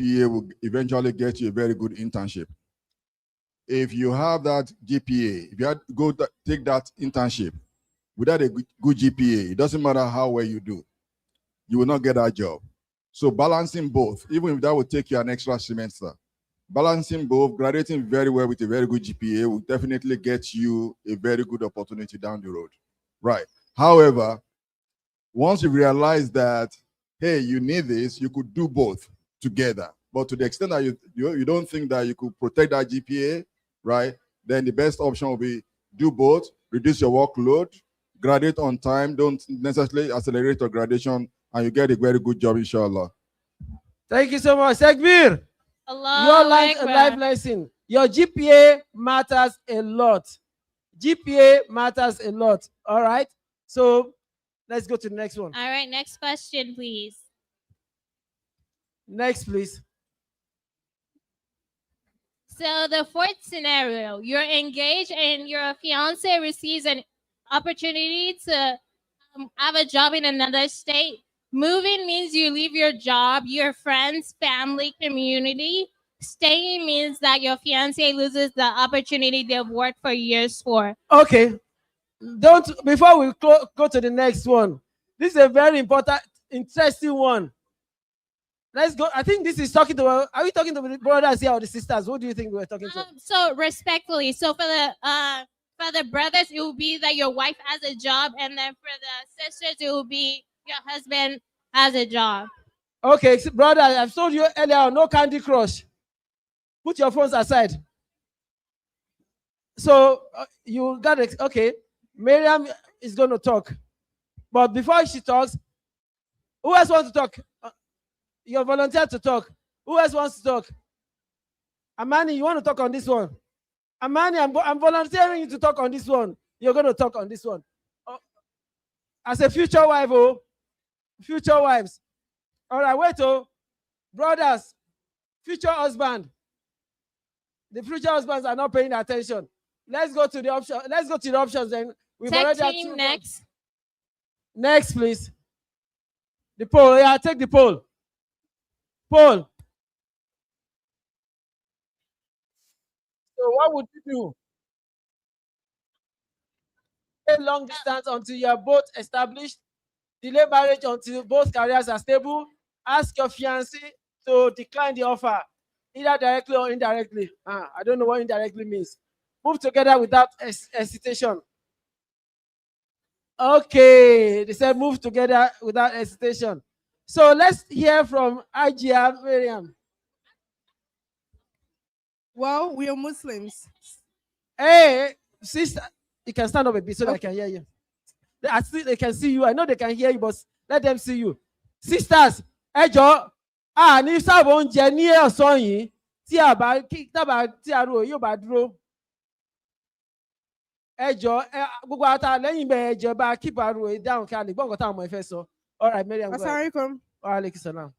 GPA will eventually get you a very good internship. If you have that GPA, if you had to go take that internship without a good GPA, it doesn't matter how well you do, you will not get that job. So balancing both, even if that would take you an extra semester, balancing both, graduating very well with a very good GPA will definitely get you a very good opportunity down the road. Right. However, once you realize that, hey, you need this, you could do both together. But to the extent that you don't think that you could protect that GPA, right, then the best option will be do both, reduce your workload, graduate on time, don't necessarily accelerate your graduation, and you get a very good job, inshallah. Thank you so much. Sekbir, your life lesson. Your GPA matters a lot. GPA matters a lot. All right? So let's go to the next one. All right, next question, please. Next, please. So the fourth scenario, you're engaged and your fiance receives an opportunity to have a job in another state. Moving means you leave your job, your friends, family, community. Staying means that your fiance loses the opportunity they've worked for years for. Okay. Before we go to the next one, this is a very important, interesting one. Let's go. I think this is talking to. Are we talking to the brothers here or the sisters? What do you think we're talking to? So respectfully, so for the brothers, it will be that your wife has a job, and then for the sisters, it will be your husband has a job. Okay, so brother, I've told you earlier, no Candy Crush. Put your phones aside. So you got it. Okay, Miriam is going to talk, but before she talks, who else wants to talk? You're volunteered to talk. Who else wants to talk? Amani, you want to talk on this one? Amani, I'm volunteering you to talk on this one. You're going to talk on this one. As a future wife, future wives. All right, wait, brothers, future husband. The future husbands are not paying attention. Let's go to the option. Let's go to the options then. We've already had two next. Next, please. The poll. Yeah, take the poll. Poll. So what would you do? Stay long distance until you are both established. Delay marriage until both careers are stable. Ask your fiancé to decline the offer, either directly or indirectly. I don't know what indirectly means. Move together without hesitation. Okay, they said move together without hesitation. So let's hear from Ajia Miriam. Well, we are Muslims. Hey, sister, you can stand up a bit so that I can hear you. They can see you. I know they can hear you, but let them see you. Sisters, ẹjọ́, ní sábà oúnjẹ ní ọ̀sán yìí tí àrò yóò bá dúró. Ẹjọ́, gbogbo ata lẹ́yìn bẹ́ẹ̀ ẹjọ́ bá keep àrò down kí a lè gbọ́ nǹkan táwọn ọmọ ìfẹ́ sọ. All right, Miriam. Assalamualaikum. Wa alaikum salam.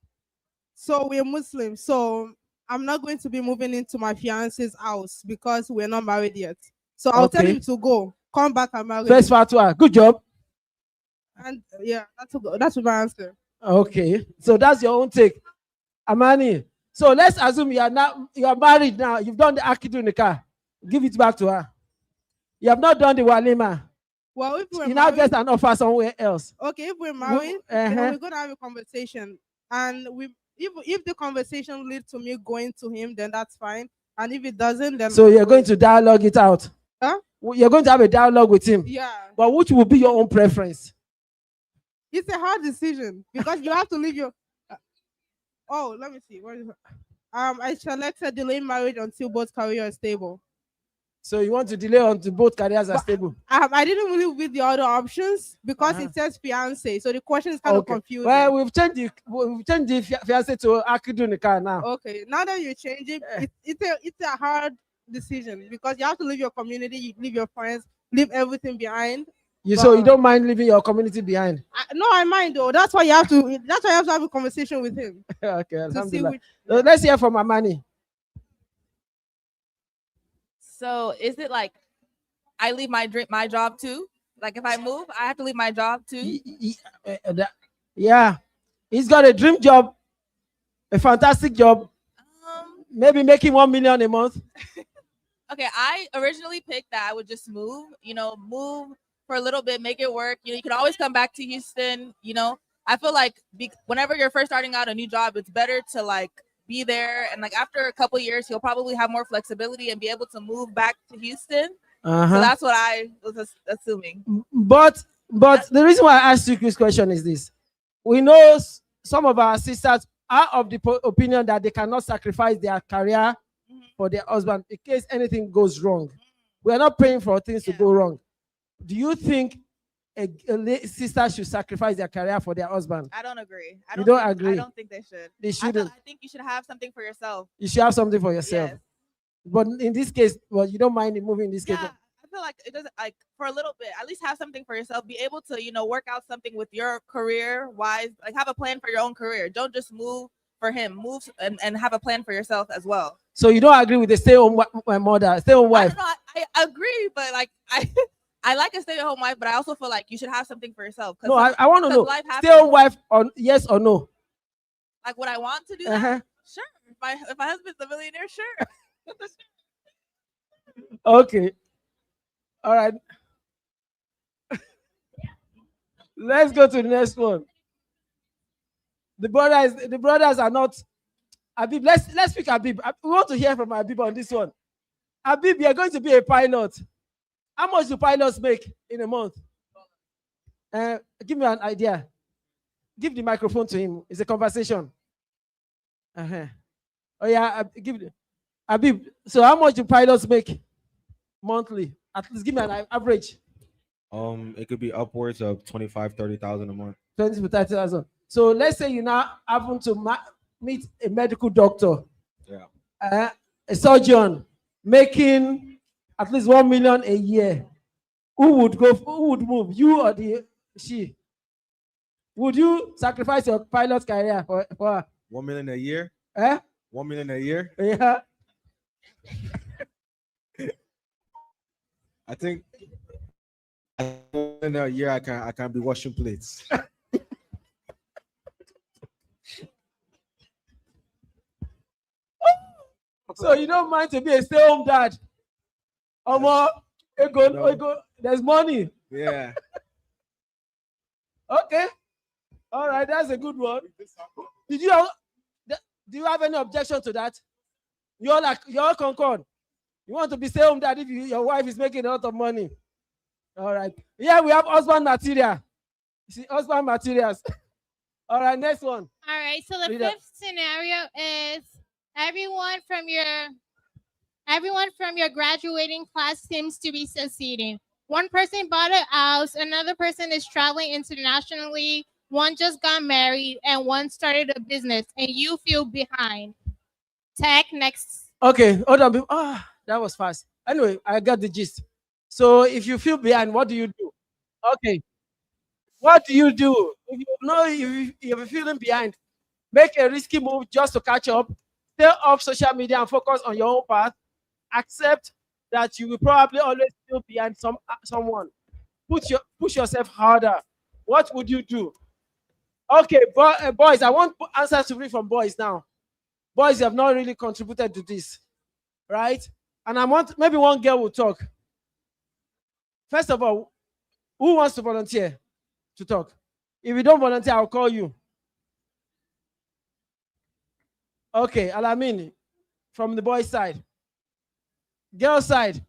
So we're Muslims. So I'm not going to be moving into my fiance's house because we're not married yet. So I'll tell him to go. Come back and marry. First fatwa. Good job. And yeah, that's my answer. Okay. So that's your own take. Amani. So let's assume you are married now. You've done the akidu in the car. Give it back to her. You have not done the walima. Well, if we're you now get an offer somewhere else. Okay, if we're married, then we're gonna have a conversation. And if the conversation leads to me going to him, then that's fine. And if it doesn't, then so you're going to dialogue it out. Huh? You're going to have a dialogue with him. Yeah. But which will be your own preference? It's a hard decision because you have to leave your. Let me see. What is I selected delay marriage until both careers are stable. So you want to delay until both careers are stable? I didn't really read the other options because it says fiance, so the question is kind of confusing. Well, we've changed the fiance to akidu nikah now. Okay, now that you change it, it's a hard decision because you have to leave your community, you leave your friends, leave everything behind. So you don't mind leaving your community behind? No, I mind though. That's why you have to. That's why you have to have a conversation with him. Okay, alhamdulillah. So let's hear from Amani. So is it like I leave my job too? Like if I move, I have to leave my job too? Yeah. He's got a dream job, a fantastic job, maybe making 1 million a month. Okay, I originally picked that I would just move, move for a little bit, make it work. You can always come back to Houston. I feel like whenever you're first starting out a new job, it's better to like be there. And like after a couple years, you'll probably have more flexibility and be able to move back to Houston. So that's what I was assuming. But the reason why I asked you this question is this. We know some of our sisters are of the opinion that they cannot sacrifice their career for their husband in case anything goes wrong. We are not praying for things to go wrong. Do you think a sister should sacrifice their career for their husband? I don't agree. You don't agree? I don't think they should. They shouldn't. I think you should have something for yourself. You should have something for yourself. Yes. But in this case, well, you don't mind moving in this case. Yeah, I feel like it doesn't, like, for a little bit, at least have something for yourself. Be able to, work out something with your career wise. Like, have a plan for your own career. Don't just move for him. Move and have a plan for yourself as well. So you don't agree with the stay-home mother, stay-home wife? I agree, but like I like a stay-at-home wife, but I also feel like you should have something for yourself. No, I want to know. Stay-at-home wife, yes or no? Like, would I want to do that? Sure. If my husband's a millionaire, sure. Okay. All right. Let's go to the next one. The brothers are not. Habib, let's pick Habib. We want to hear from Habib on this one. Habib, you're going to be a pilot. How much do pilots make in a month? Give me an idea. Give the microphone to him. It's a conversation. Oh yeah, Habib. So how much do pilots make monthly? At least give me an average. It could be upwards of 25,000-30,000 a month. 20 to 30,000. So let's say you now happen to meet a medical doctor. Yeah. A surgeon making at least 1 million a year. Who would move? You or she? Would you sacrifice your pilot career for her? 1 million a year? 1 million a year? Yeah. I think in a year I can be washing plates. So you don't mind to be a stay-home dad? There's money. Yeah. Okay. All right, that's a good one. Do you have any objection to that? You all concord. You want to be stay-home dad if your wife is making a lot of money. All right. Yeah, we have husband material. You see, husband materials. All right, next one. All right. So the fifth scenario is everyone from your graduating class seems to be succeeding. One person bought a house, another person is traveling internationally, one just got married, and one started a business, and you feel behind. Tech next. Okay, hold on. That was fast. Anyway, I got the gist. So if you feel behind, what do you do? Okay. What do you do? If you're feeling behind, make a risky move just to catch up. Stay off social media and focus on your own path. Accept that you will probably always feel behind someone. Push yourself harder. What would you do? Okay, boys, I want answers to read from boys now. Boys, you have not really contributed to this, right? And I want maybe one girl will talk. First of all, who wants to volunteer to talk? If you don't volunteer, I'll call you. Okay, Alamin, from the boys' side. Girl side.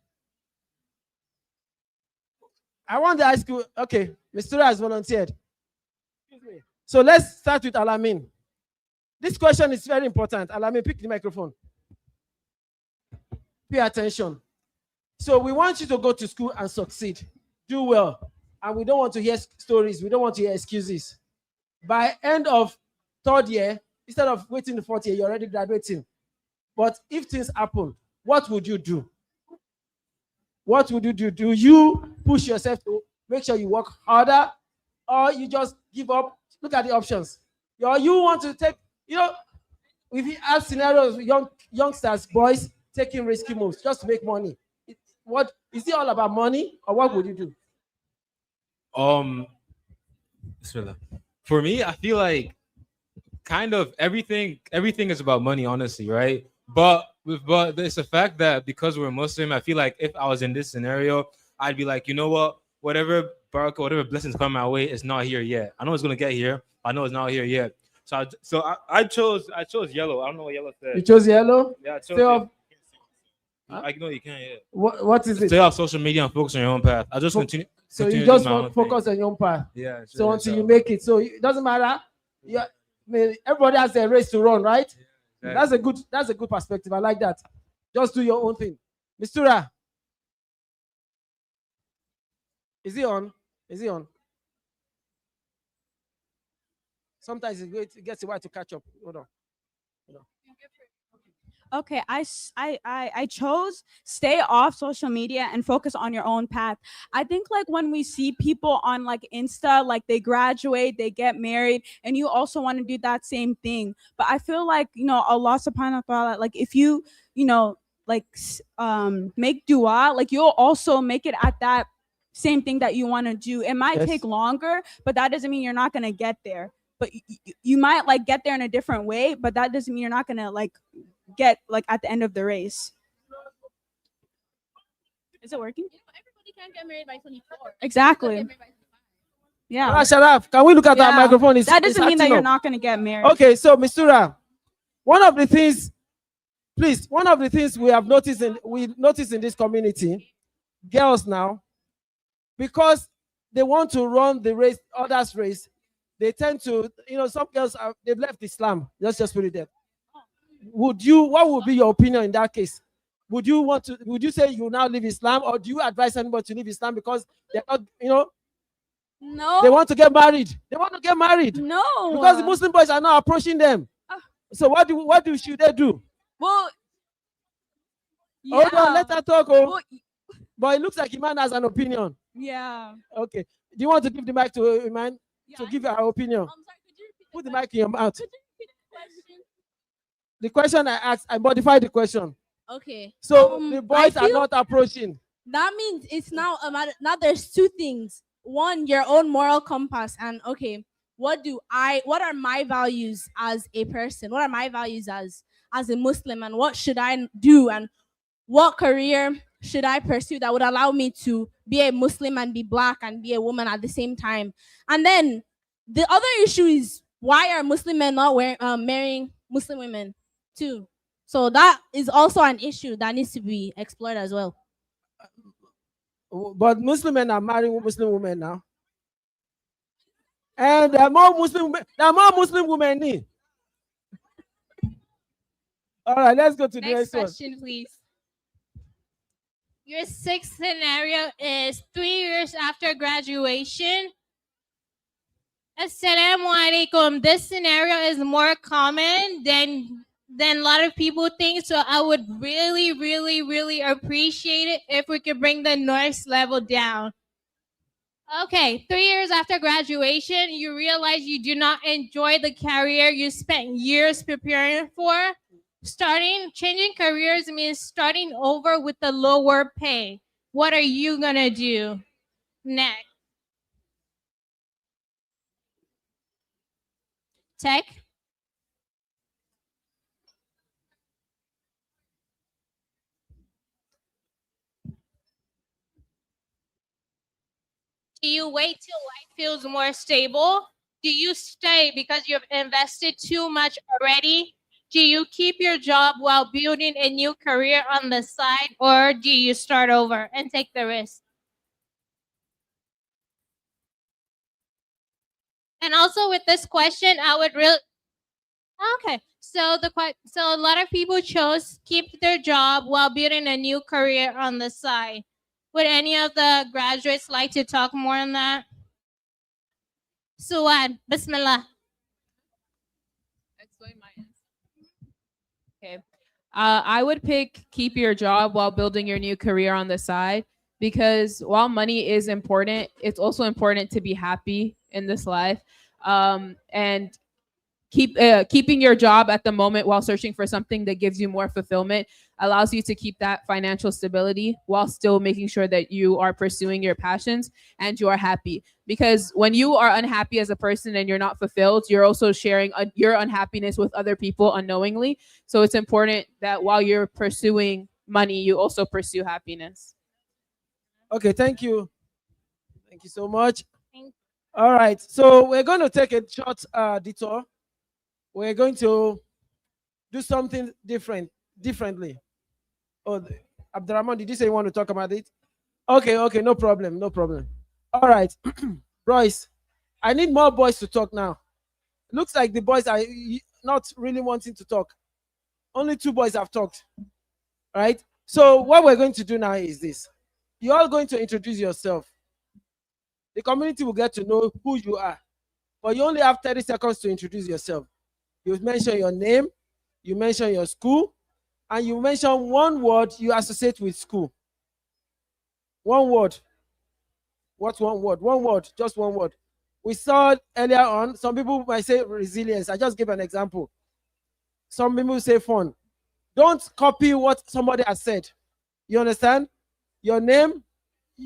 I want the high school. Okay, Mr. has volunteered. Excuse me. So let's start with Alamin. This question is very important. Alamin, pick the microphone. Pay attention. So we want you to go to school and succeed. Do well. And we don't want to hear stories. We don't want to hear excuses. By end of third year, instead of waiting the fourth year, you're already graduating. But if things happen, what would you do? What would you do? Do you push yourself to make sure you work harder, or you just give up? Look at the options. Or you want to take, if you have scenarios, youngsters, boys, taking risky moves just to make money. What is it all about money, or what would you do? For me, I feel like kind of everything is about money, honestly, right? But it's a fact that because we're Muslim, I feel like if I was in this scenario, I'd be like, you know what, whatever barakah, whatever blessings come my way, it's not here yet. I know it's gonna get here. I know it's not here yet. I chose yellow. I don't know what yellow said. You chose yellow. Yeah, I chose Stay off. I know you can't. Yeah. What is it? Stay off social media and focus on your own path. I just continue. So continue you to do just my own focus thing. on your own path. Yeah. So until you make it, so it doesn't matter. Yeah, I mean, everybody has a race to run, right? Yeah, That's a good perspective. I like that. Just do your own thing. Mistura. Is he on? Is he on? Sometimes it gets a while to catch up. Hold on. Okay, I chose stay off social media and focus on your own path. I think like when we see people on like Insta, like they graduate, they get married, and you also want to do that same thing. But I feel like, you know, Allah subhanahu wa ta'ala, like if you, you know, like make dua, like you'll also make it at that same thing that you want to do. It might Yes. take longer, but that doesn't mean you're not gonna get there. But you might like get there in a different way, but that doesn't mean you're not gonna like get like at the end of the race. Is it working? Everybody can't get married by 24. Exactly. Yeah. Sharaf, can we look at that Yeah. microphone? That doesn't mean that acting you're up. not gonna get married. Okay, so Mistura, one of the things we have noticed in this community, girls now, because they want to run the race, others' race, they tend to, you know, some girls they've left Islam. Let's just put it there. What would be your opinion in that case? Would you say you now leave Islam, or do you advise anybody to leave Islam because they're not, you know, No. they want to get married? They want to get married No. because the Muslim boys are now approaching them. So should they do? Well. Hold on, let her talk. Oh. Well, But it looks like Iman has an opinion. yeah. Okay. Do you want to give the mic to Iman to give her opinion? I'm sorry, could you repeat Put the mic in your mouth. Could you repeat the question? The question I asked, I modified the question. Okay. So Um, the boys I are feel- not approaching. That means it's now a matter. Now there's two things. One, your own moral compass, and okay, what are my values as a person? What are my values as a Muslim, and what should I do, and what career should I pursue that would allow me to be a Muslim and be black and be a woman at the same time? And then the other issue is, why are Muslim men not marrying Muslim women too? So that is also an issue that needs to be explored as well. But Muslim men are marrying Muslim women now. And there are more Muslim women need. All right, let's go to the Next next one. question, please. Your sixth scenario is 3 years after graduation. Assalamu alaikum. This scenario is more common than a lot of people think. So I would really, really, really appreciate it if we could bring the noise level down. Okay, 3 years after graduation, you realize you do not enjoy the career you spent years preparing for. Changing careers means starting over with a lower pay. What are you gonna do next? Tech? Do you wait till life feels more stable? Do you stay because you've invested too much already? Do you keep your job while building a new career on the side, or do you start over and take the risk? And also with this question, I would really okay. So a lot of people chose keep their job while building a new career on the side. Would any of the graduates like to talk more on that? Suad, Bismillah. Explain my answer. Okay. I would pick keep your job while building your new career on the side, because while money is important, it's also important to be happy in this life. And keeping your job at the moment while searching for something that gives you more fulfillment allows you to keep that financial stability while still making sure that you are pursuing your passions and you are happy. Because when you are unhappy as a person and you're not fulfilled, you're also sharing your unhappiness with other people unknowingly. So it's important that while you're pursuing money, you also pursue happiness. Okay, thank you. Thank you so much. Thank- All right, so we're going to take a short detour. We're going to do something differently. Oh, Abdurrahman, did you say you want to talk about it? Okay, no problem, no problem. All right, Royce, I need more boys to talk now. Looks like the boys are not really wanting to talk. Only 2 boys have talked. All right, so what we're going to do now is this. You're all going to introduce yourself. The community will get to know who you are. But you only have 30 seconds to introduce yourself. You mention your name, you mention your school, and you mention one word you associate with school. One word. What's one word? One word, just one word. We saw earlier on, some people might say resilience. I just give an example. Some people say fun. Don't copy what somebody has said. You understand? Your name,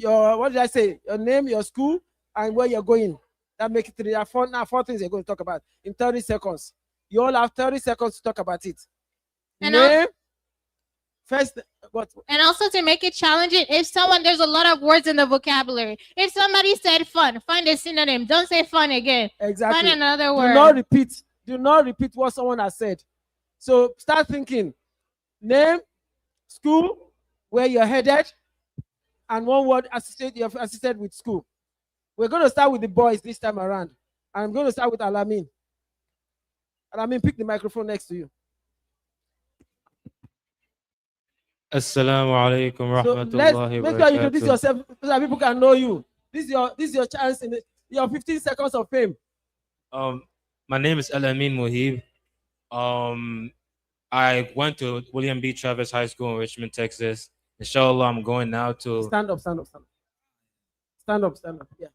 what did I say? Your name, your school, and where you're going. That makes it 3. There are 4 things you're going to talk about in 30 seconds. You all have 30 seconds to talk about it. And Name, first, what? And also to make it challenging, if there's a lot of words in the vocabulary. If somebody said fun, find a synonym. Don't say fun again. Exactly. Find another Do word. not repeat what someone has said. So start thinking. Name, school, where you're headed, and one word associated with school. We're going to start with the boys this time around. I'm going to start with Alamin. Alamin, pick the microphone next to you. Assalamu alaikum So rahmatullahi wa make sure you introduce barakatuh. yourself so that people can know you. This is your chance in your 15 seconds of fame. My name is Alamin Muhib. I went to William B. Travis High School in Richmond, Texas. Inshallah, I'm going now to Stand up. Yeah.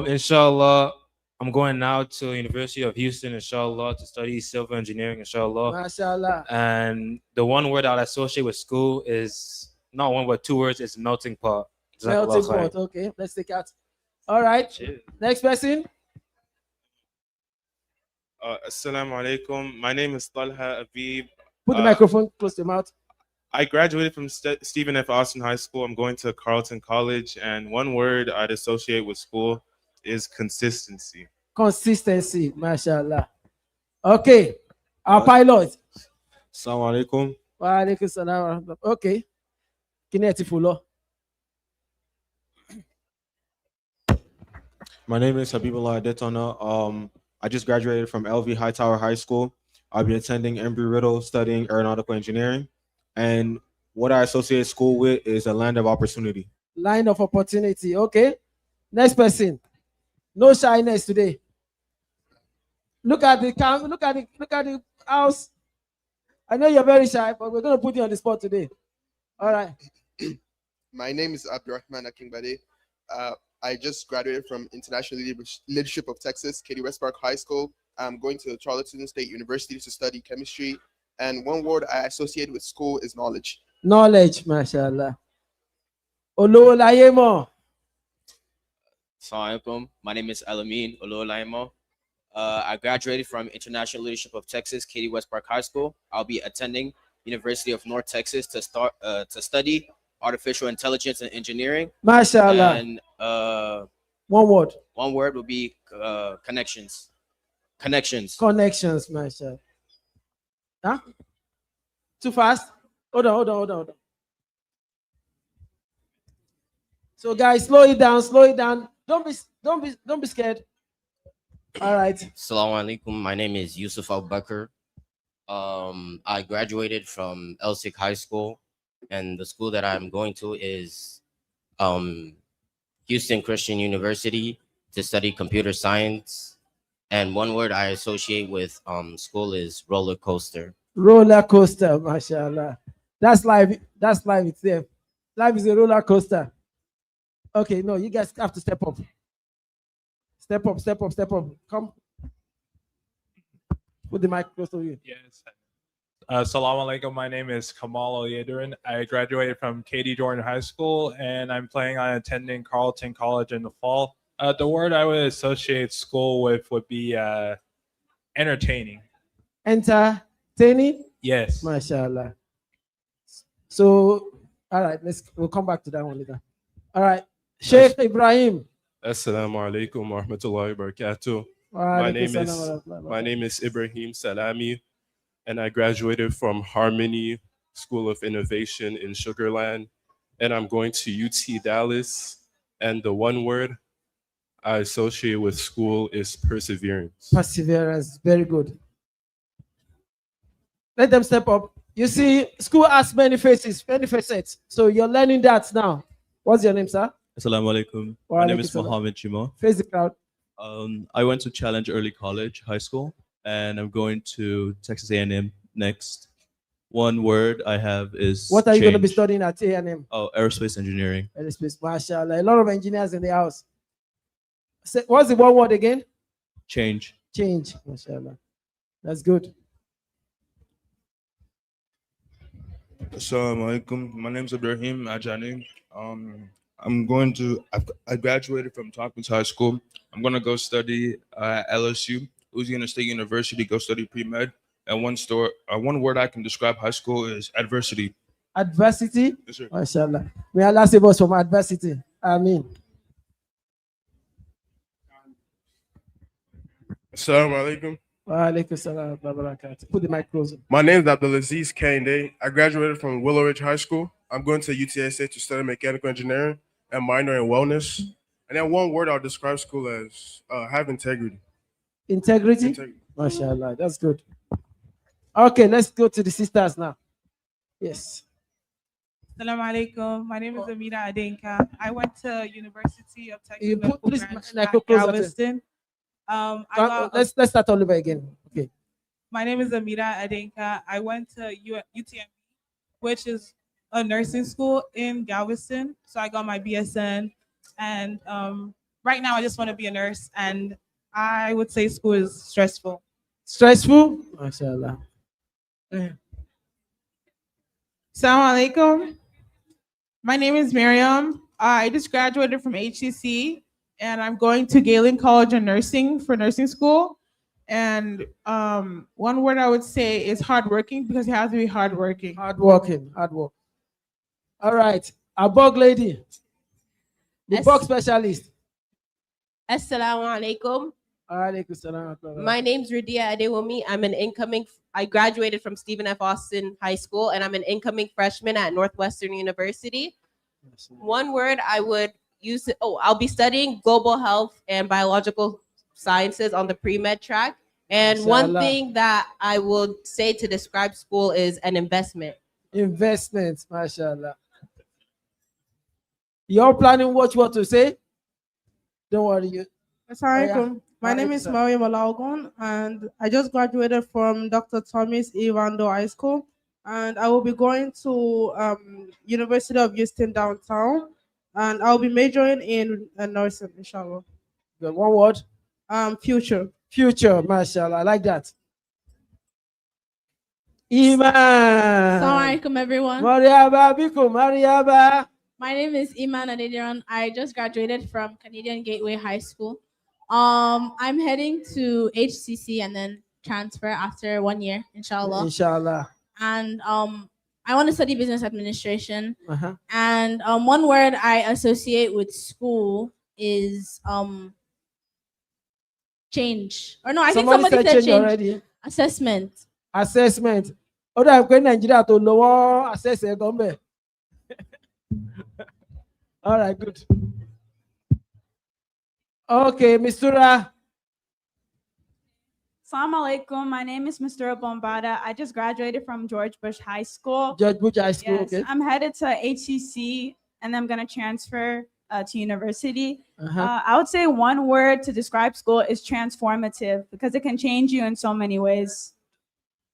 Inshallah, I'm going now to University of Houston, inshallah, to study civil engineering, inshallah. MashaAllah. And the one word I would associate with school is not one word, 2 words. It's melting pot. Melting Jazakallah khair. pot. Okay, let's take out. All right. Cheers. Next person. Assalamu alaikum. My name is Talha Abib. Put the microphone close to your mouth. I graduated from Stephen F. Austin High School. I'm going to Carleton College, and one word I'd associate with school is consistency. Consistency, mashallah. Okay, our pilot. Assalamu alaikum. Wa alaikum salam. Okay. Kineti Fulo. My name is Habibullah Adetona. I just graduated from LV Hightower High School. I'll be attending Embry-Riddle studying aeronautical engineering. And what I associate school with is a land of opportunity. Line of opportunity. Okay. Next person. No shyness today. Look at the house. I know you're very shy, but we're going to put you on the spot today. All right. My name is Abdurrahman Akingbade. I just graduated from International Leadership of Texas, Katy West Park High School. I'm going to Charlottesville State University to study chemistry. And one word I associate with school is knowledge. Knowledge, mashallah. Ololayemo. Assalamu alaikum. My name is Alamin Ololaimo. I graduated from International Leadership of Texas, Katy West Park High School. I'll be attending University of North Texas to study artificial intelligence and engineering. Mashallah. And one word. One word would be connections. Connections. Connections, mashallah. Huh? Too fast? Hold on. So guys, slow it down. Don't be scared. All right. Assalamu alaikum. My name is Yusuf Al-Bakr. I graduated from Elsik High School, and the school that I'm going to is Houston Christian University to study computer science. And one word I associate with school is roller coaster. Roller coaster, mashallah. That's life itself. Life is a roller coaster. Okay, no, you guys have to step up. Step up. Come. Put the mic close to you. Yes. Assalamu alaikum. My name is Kamal Al-Yadrin. I graduated from Katie Jordan High School, and I'm planning on attending Carleton College in the fall. The word I would associate school with would be entertaining. Entertaining? Yes. MashaAllah. So, all right, we'll come back to that one later. All right, Sheikh Ibrahim. Assalamu alaikum wa rahmatullahi wa barakatuh. Wa alaikum salam wa rahmatullahi wa My name is Ibrahim Salami, and I graduated from Harmony School of Innovation in Sugarland, and I'm going to UT Dallas. And the one word I associate with school is perseverance. Perseverance, very good. Let them step up. You see, school has many faces, many facets. So you're learning that now. What's your name, sir? Assalamu alaikum. Wa My name alaikum is salam. Mohammed Jimo. Face the crowd. I went to Challenge Early College High School, and I'm going to Texas A&M next. One word I have is What are you going to be change. studying at A&M? Oh, aerospace engineering. Aerospace, mashallah. A lot of engineers in the house. What's the one word again? Change. Change, mashallah. That's good. Assalamu alaikum. My name is Ibrahim Ajani. I graduated from Tompkins High School. I'm going to go study at LSU, Louisiana State University, go study pre-med. And one word I can describe high school is adversity. Adversity? Yes, sir. Mashallah. May Allah save us from adversity. Ameen. Assalamu alaikum. Wa alaikum salam wa barakatuh. Put the mic closer. My name is Abdulaziz Kande. I graduated from Willow Ridge High School. I'm going to UTSA to study mechanical engineering and minor in wellness. And then one word I'll describe school as have integrity. Integrity? Mashallah. That's good. Okay, let's go to the sisters now. Yes. Assalamu alaikum. My name is Amira Adenka. I went to University of Texas You put Medical please Branch mic at closer to- Galveston. Let's start all over again. Okay. My name is Amira Adenka. I went to UTM, which is a nursing school in Galveston. So I got my BSN, and right now I just want to be a nurse. And I would say school is stressful. Stressful? Mashallah. Assalamu alaikum. My name is Miriam. I just graduated from HCC, and I'm going to Galen College of Nursing for nursing school. And one word I would say is hardworking, because you have to be hardworking. Hardworking, hard work. All right, a bug lady, the bug specialist. Assalamu alaikum. Alaikum salam. My name's Radia Adewomi. I graduated from Stephen F. Austin High School, and I'm an incoming freshman at Northwestern University. One word I would use, I'll be studying global health and biological sciences on the pre-med track. And one Mashallah. thing that I would say to describe school is an investment. Investment, mashallah. You're planning what you want to say? Don't worry. Assalamualaikum. My name Alaikum is salam. Mariam Alaogun, and I just graduated from Dr. Thomas E. Randall High School, and I will be going to University of Houston downtown, and I'll be majoring in nursing, inshallah. Good. One word? Future. Future, mashallah. I like that. Iman. Assalamualaikum, everyone. Mariaba, Biko, Mariaba. My name is Iman Adediran. I just graduated from Canadian Gateway High School. I'm heading to HCC and then transfer after 1 year, inshallah. Inshallah. And I want to study business administration. Uh-huh. And one word I associate with school is change. Or no, I think somebody said change. Already. Assessment. Assessment. Oh, I'm going to Nigeria to lower assess a gombe. All right, good. Okay, Mistura. Assalamu alaikum. My name is Mr. Bombada. I just graduated from George Bush High School. George Bush High School, Yes, okay. I'm headed to HCC and I'm going to transfer to university. Uh-huh. I would say one word to describe school is transformative because it can change you in so many ways.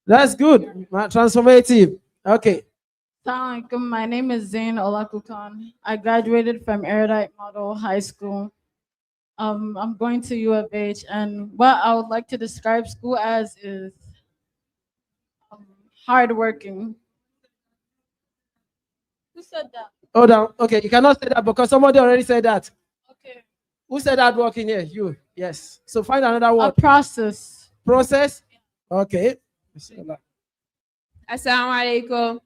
That's good. Transformative. Okay. Assalamualaikum. My name is Zain Olakukan. I graduated from Erudite Model High School. I'm going to U of H, and what I would like to describe school as is hardworking. Who said that? Hold on. Okay, you cannot say that because somebody already said that. Okay. Who said hardworking here? You. Yes. So find another A word. process. Process. Okay. Assalamu alaikum.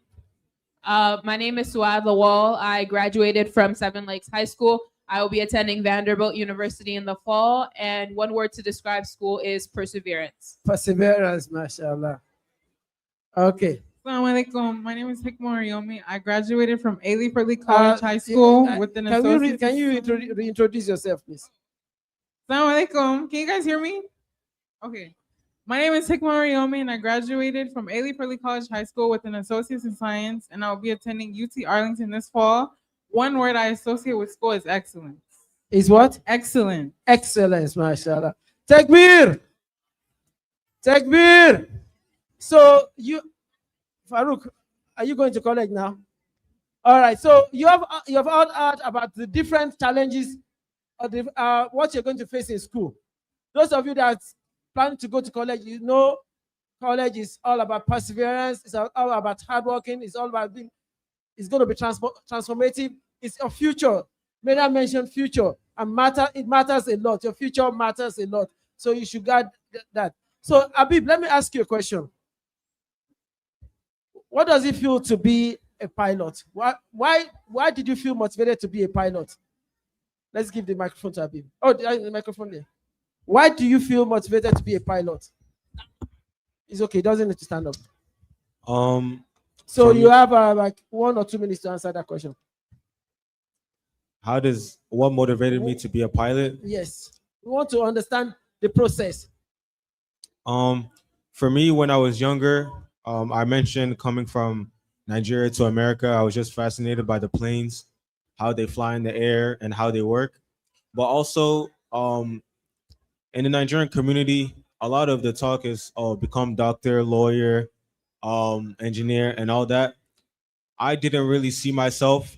My name is Suad Lawal. I graduated from Seven Lakes High School. I will be attending Vanderbilt University in the fall. And one word to describe school is perseverance. Perseverance, mashallah. Okay. Assalamu alaikum. My name is Hikma Ariomi. I graduated from Ailey Early College High School with an associate. Can you reintroduce yourself, please? Assalamu alaikum. Can you guys hear me? Okay. My name is Hikma Ariomi, and I graduated from Ailey Early College High School with an associate's in science, and I'll be attending UT Arlington this fall. One word I associate with school is excellence. Is what? Excellent. Excellence, mashallah. Takbir. Takbir. So you, Farouk, are you going to college now? All right. So you have all heard about the different challenges of what you're going to face in school. Those of you that plan to go to college, you know, college is all about perseverance. It's all about hard working. It's all about being. It's going to be transformative. It's your future. Mary mentioned future, and it matters a lot. Your future matters a lot. So you should guard that. So Abib, let me ask you a question. What does it feel to be a pilot? Why did you feel motivated to be a pilot? Let's give the microphone to Abib. Oh, the microphone there. Why do you feel motivated to be a pilot? It's okay. It doesn't need to stand up. So you have like 1 or 2 minutes to answer that question. What motivated me to be a pilot? Yes. We want to understand the process. For me, when I was younger, I mentioned coming from Nigeria to America. I was just fascinated by the planes, how they fly in the air, and how they work. But also, in the Nigerian community, a lot of the talk is, become doctor, lawyer, engineer, and all that. I didn't really see myself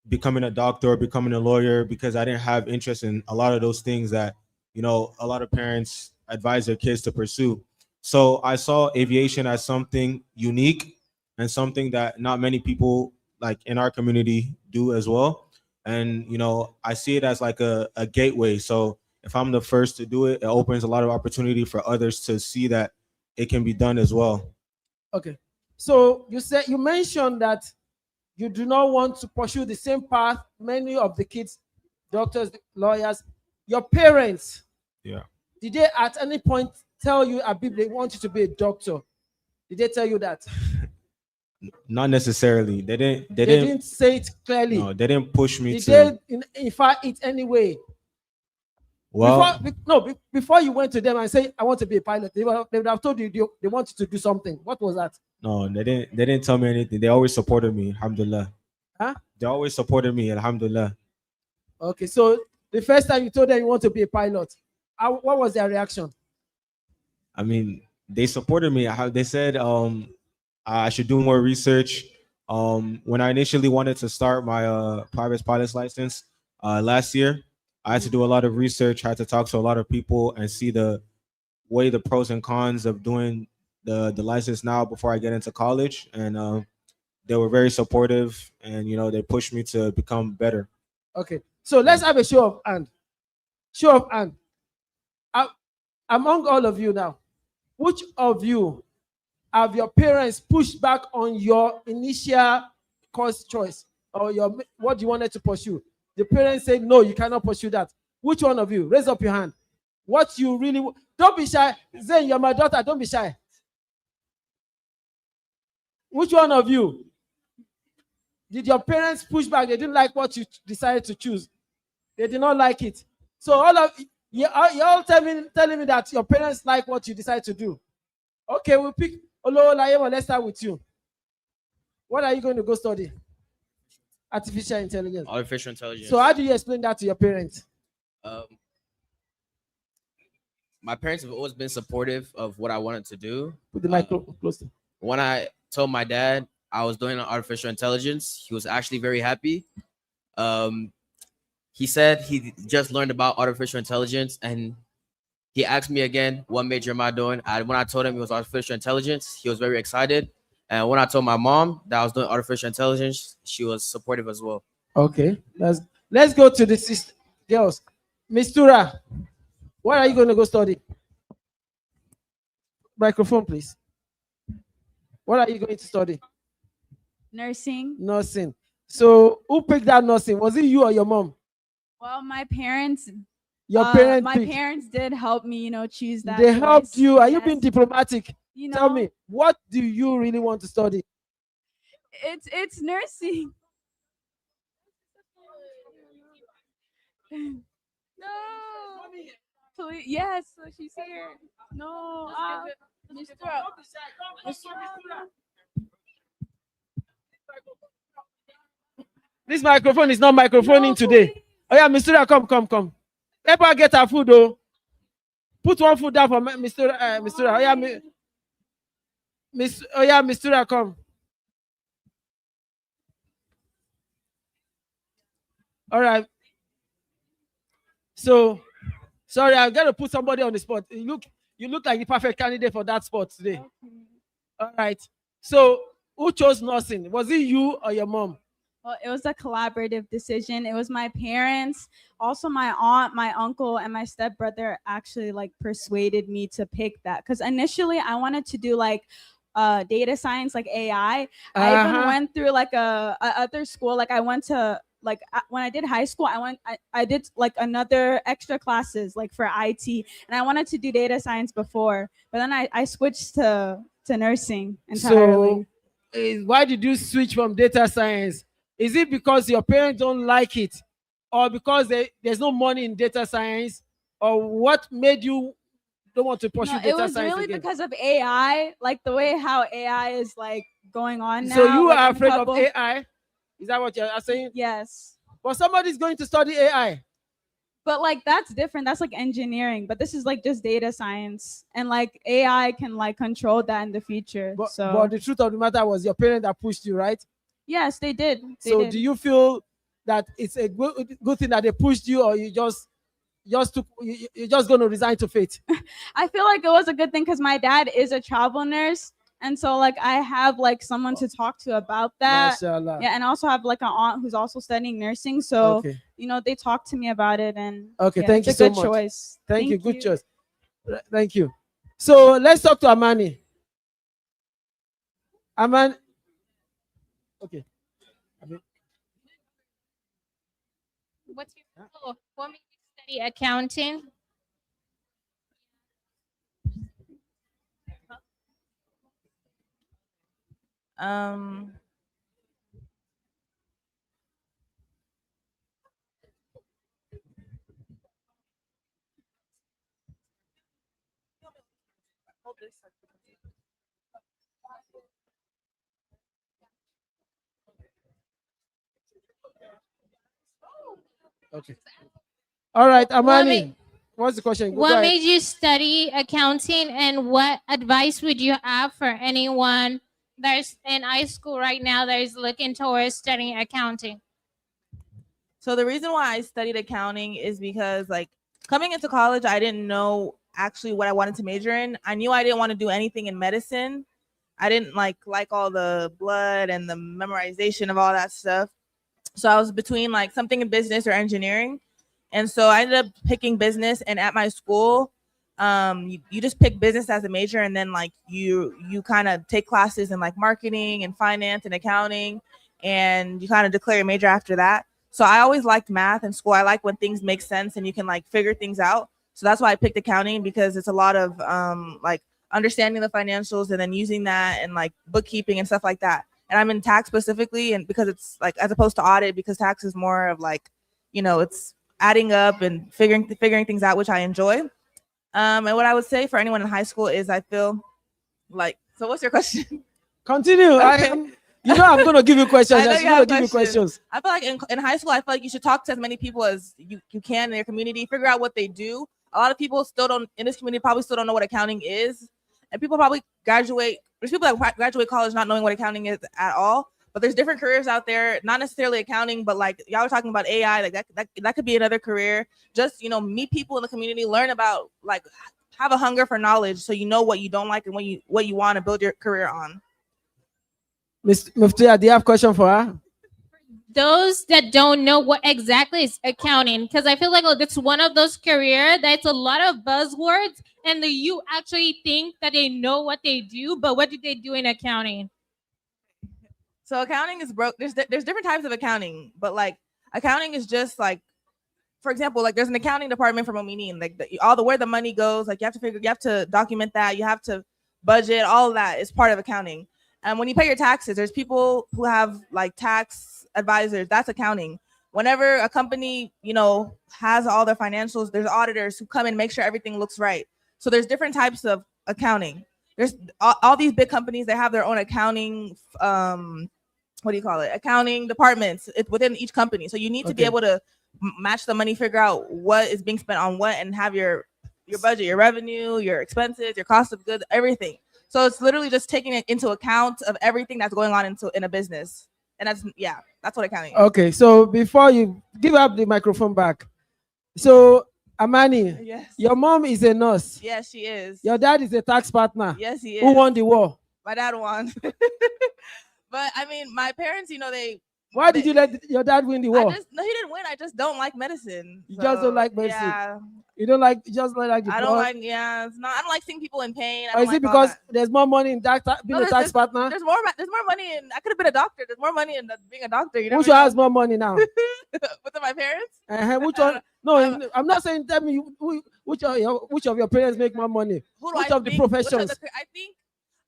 becoming a doctor or becoming a lawyer because I didn't have interest in a lot of those things that, a lot of parents advise their kids to pursue. So I saw aviation as something unique and something that not many people like in our community do as well. And, I see it as like a gateway. So if I'm the first to do it, it opens a lot of opportunity for others to see that it can be done as well. Okay. So you mentioned that you do not want to pursue the same path many of the kids, doctors, lawyers, your parents. Yeah. Did they at any point tell you, Abib, they want you to be a doctor? Did they tell you that? Not necessarily. They didn't say it clearly. No, they didn't push me Did to. they infer it anyway? Well, before you went to them and say, I want to be a pilot, they would have told you they want you to do something. What was that? no, they didn't tell me anything. They always supported me, alhamdulillah. Huh? They always supported me, alhamdulillah. Okay, so the first time you told them you want to be a pilot, what was their reaction? I mean, they supported me. They said I should do more research. When I initially wanted to start my private pilot's license last year, I had to do a lot of research, had to talk to a lot of people and see the pros and cons of doing the license now before I get into college. And they were very supportive and, they pushed me to become better. Okay, so let's have a show of hand. Show of hand. Among all of you now, which of you have your parents pushed back on your initial course choice or what you wanted to pursue? The parents said, no, you cannot pursue that. Which one of you? Raise up your hand. What you really... Don't be shy. Zayn, you're my daughter. Don't be shy. Which one of you? Did your parents push back? They didn't like what you decided to choose. They did not like it. So all of you're all telling me that your parents like what you decided to do. Okay, we'll pick Olo Layemo. Let's start with you. What are you going to go study? Artificial intelligence. Artificial intelligence. So how do you explain that to your parents? My parents have always been supportive of what I wanted to do. Put the microphone closer. When I told my dad I was doing artificial intelligence, he was actually very happy. He said he just learned about artificial intelligence and He asked me again, what major am I doing? When I told him it was artificial intelligence, he was very excited. And when I told my mom that I was doing artificial intelligence, she was supportive as well. Okay, let's go to the sister girls. Mistura, what are you going to go study? Microphone, please. What are you going to study? Nursing. Nursing. So who picked that nursing? Was it you or your mom? Well, my parents. Your parents. My parents did help me, choose that. They helped choice. you. Are you Yes. being diplomatic? Tell know, me, what do you really want to study? It's nursing. No. Please, yes, so she's here. No. This microphone is not microphoning today. Oh yeah, Mr. Come. Help her get her food though. Put one food down for Mr. Oh yeah, Mr. Come. All right. So, sorry, I'm gonna put somebody on the spot. You look like the perfect candidate for that spot today. All right. So, who chose nursing? Was it you or your mom? Well, it was a collaborative decision. It was my parents, also my aunt, my uncle, and my stepbrother actually persuaded me to pick that. Because initially I wanted to do data science, like AI. I even went through a other school. I went to when I did high school, I did another extra classes for IT, and I wanted to do data science before, but then I switched to nursing entirely. So, why did you switch from data science? Is it because your parents don't like it, or because there's no money in data science, or what made you don't want to pursue data science? It was really again? because of AI, the way how AI is going on now. So you are afraid of AI? Is that what you're saying? Yes. But somebody's going to study AI. But that's different. That's engineering. But this is just data science, and AI can control that in the future. But the truth of the matter was your parents that pushed you, right? Yes, they did. Do you feel that it's a good thing that they pushed you, or you're just going to resign to fate? I feel like it was a good thing because my dad is a travel nurse, and so I have someone to talk to about that. Mashallah. Yeah, and I also have an aunt who's also studying nursing, so they talk to me about it, and thank you it's so a good much. choice. Thank you, good choice. Thank you. So let's talk to Amani. Aman. Okay. What made you study accounting? Okay. All right, Amani. What's the question? What made you study accounting, and what advice would you have for anyone that's in high school right now that is looking towards studying accounting? So the reason why I studied accounting is because coming into college, I didn't know actually what I wanted to major in. I knew I didn't want to do anything in medicine. I didn't like all the blood and the memorization of all that stuff. So I was between something in business or engineering. And so I ended up picking business, and at my school, you just pick business as a major, and then you kind of take classes in marketing and finance and accounting, and you kind of declare your major after that. So I always liked math in school. I like when things make sense and you can figure things out. So that's why I picked accounting, because it's a lot of understanding the financials and then using that and bookkeeping and stuff like that. And I'm in tax specifically, and because it's as opposed to audit, because tax is more of it's adding up and figuring things out, which I enjoy. And what I would say for anyone in high school is I feel so what's your question? Continue. Okay. I'm going to give you questions. I know I'm you going have to give you questions. I feel in high school, I feel you should talk to as many people as you can in your community, figure out what they do. A lot of people in this community probably still don't know what accounting is. And people probably there's people that graduate college not knowing what accounting is at all. But there's different careers out there, not necessarily accounting, but y'all were talking about AI, that could be another career. Just meet people in the community, learn about have a hunger for knowledge, so you know what you don't like and what you want to build your career on. Miss Muftia, do you have a question for her? Those that don't know what exactly is accounting, because I feel like it's one of those career that's a lot of buzzwords, and you actually think that they know what they do, but what do they do in accounting? So accounting is broke. There's different types of accounting, but like accounting is just like, for example, like there's an accounting department for Mumineen, like all the where the money goes, like you have to document that, you have to budget, all of that is part of accounting. And when you pay your taxes, there's people who have like tax advisors. That's accounting. Whenever a company, has all their financials, there's auditors who come and make sure everything looks right. So there's different types of accounting. There's all these big companies. They have their own accounting. What do you call it? Accounting departments within each company. So you need to be able to match the money, figure out what is being spent on what, and have your budget, your revenue, your expenses, your cost of goods, everything. So it's literally just taking it into account of everything that's going on in a business. And that's what accounting is. Okay, so before you give up the microphone back, so Amani, yes, your mom is a nurse. Yes, she is. Your dad is a tax partner. Yes, he is. Who won the war? My dad won. But I mean, my parents, Why did you let your dad win the war? No, he didn't win. I just don't like medicine. You just don't like medicine. Yeah. You don't like, you just don't like the I don't blood? like. Yeah, it's not. I don't like seeing people in pain. Or is it because there's more money in being a tax partner? There's more money in. I could have been a doctor. There's more money in being a doctor. You know. Which one has more money now? With my parents? Which one? No, I'm not saying tell me which of your parents make more money. Which of the professions?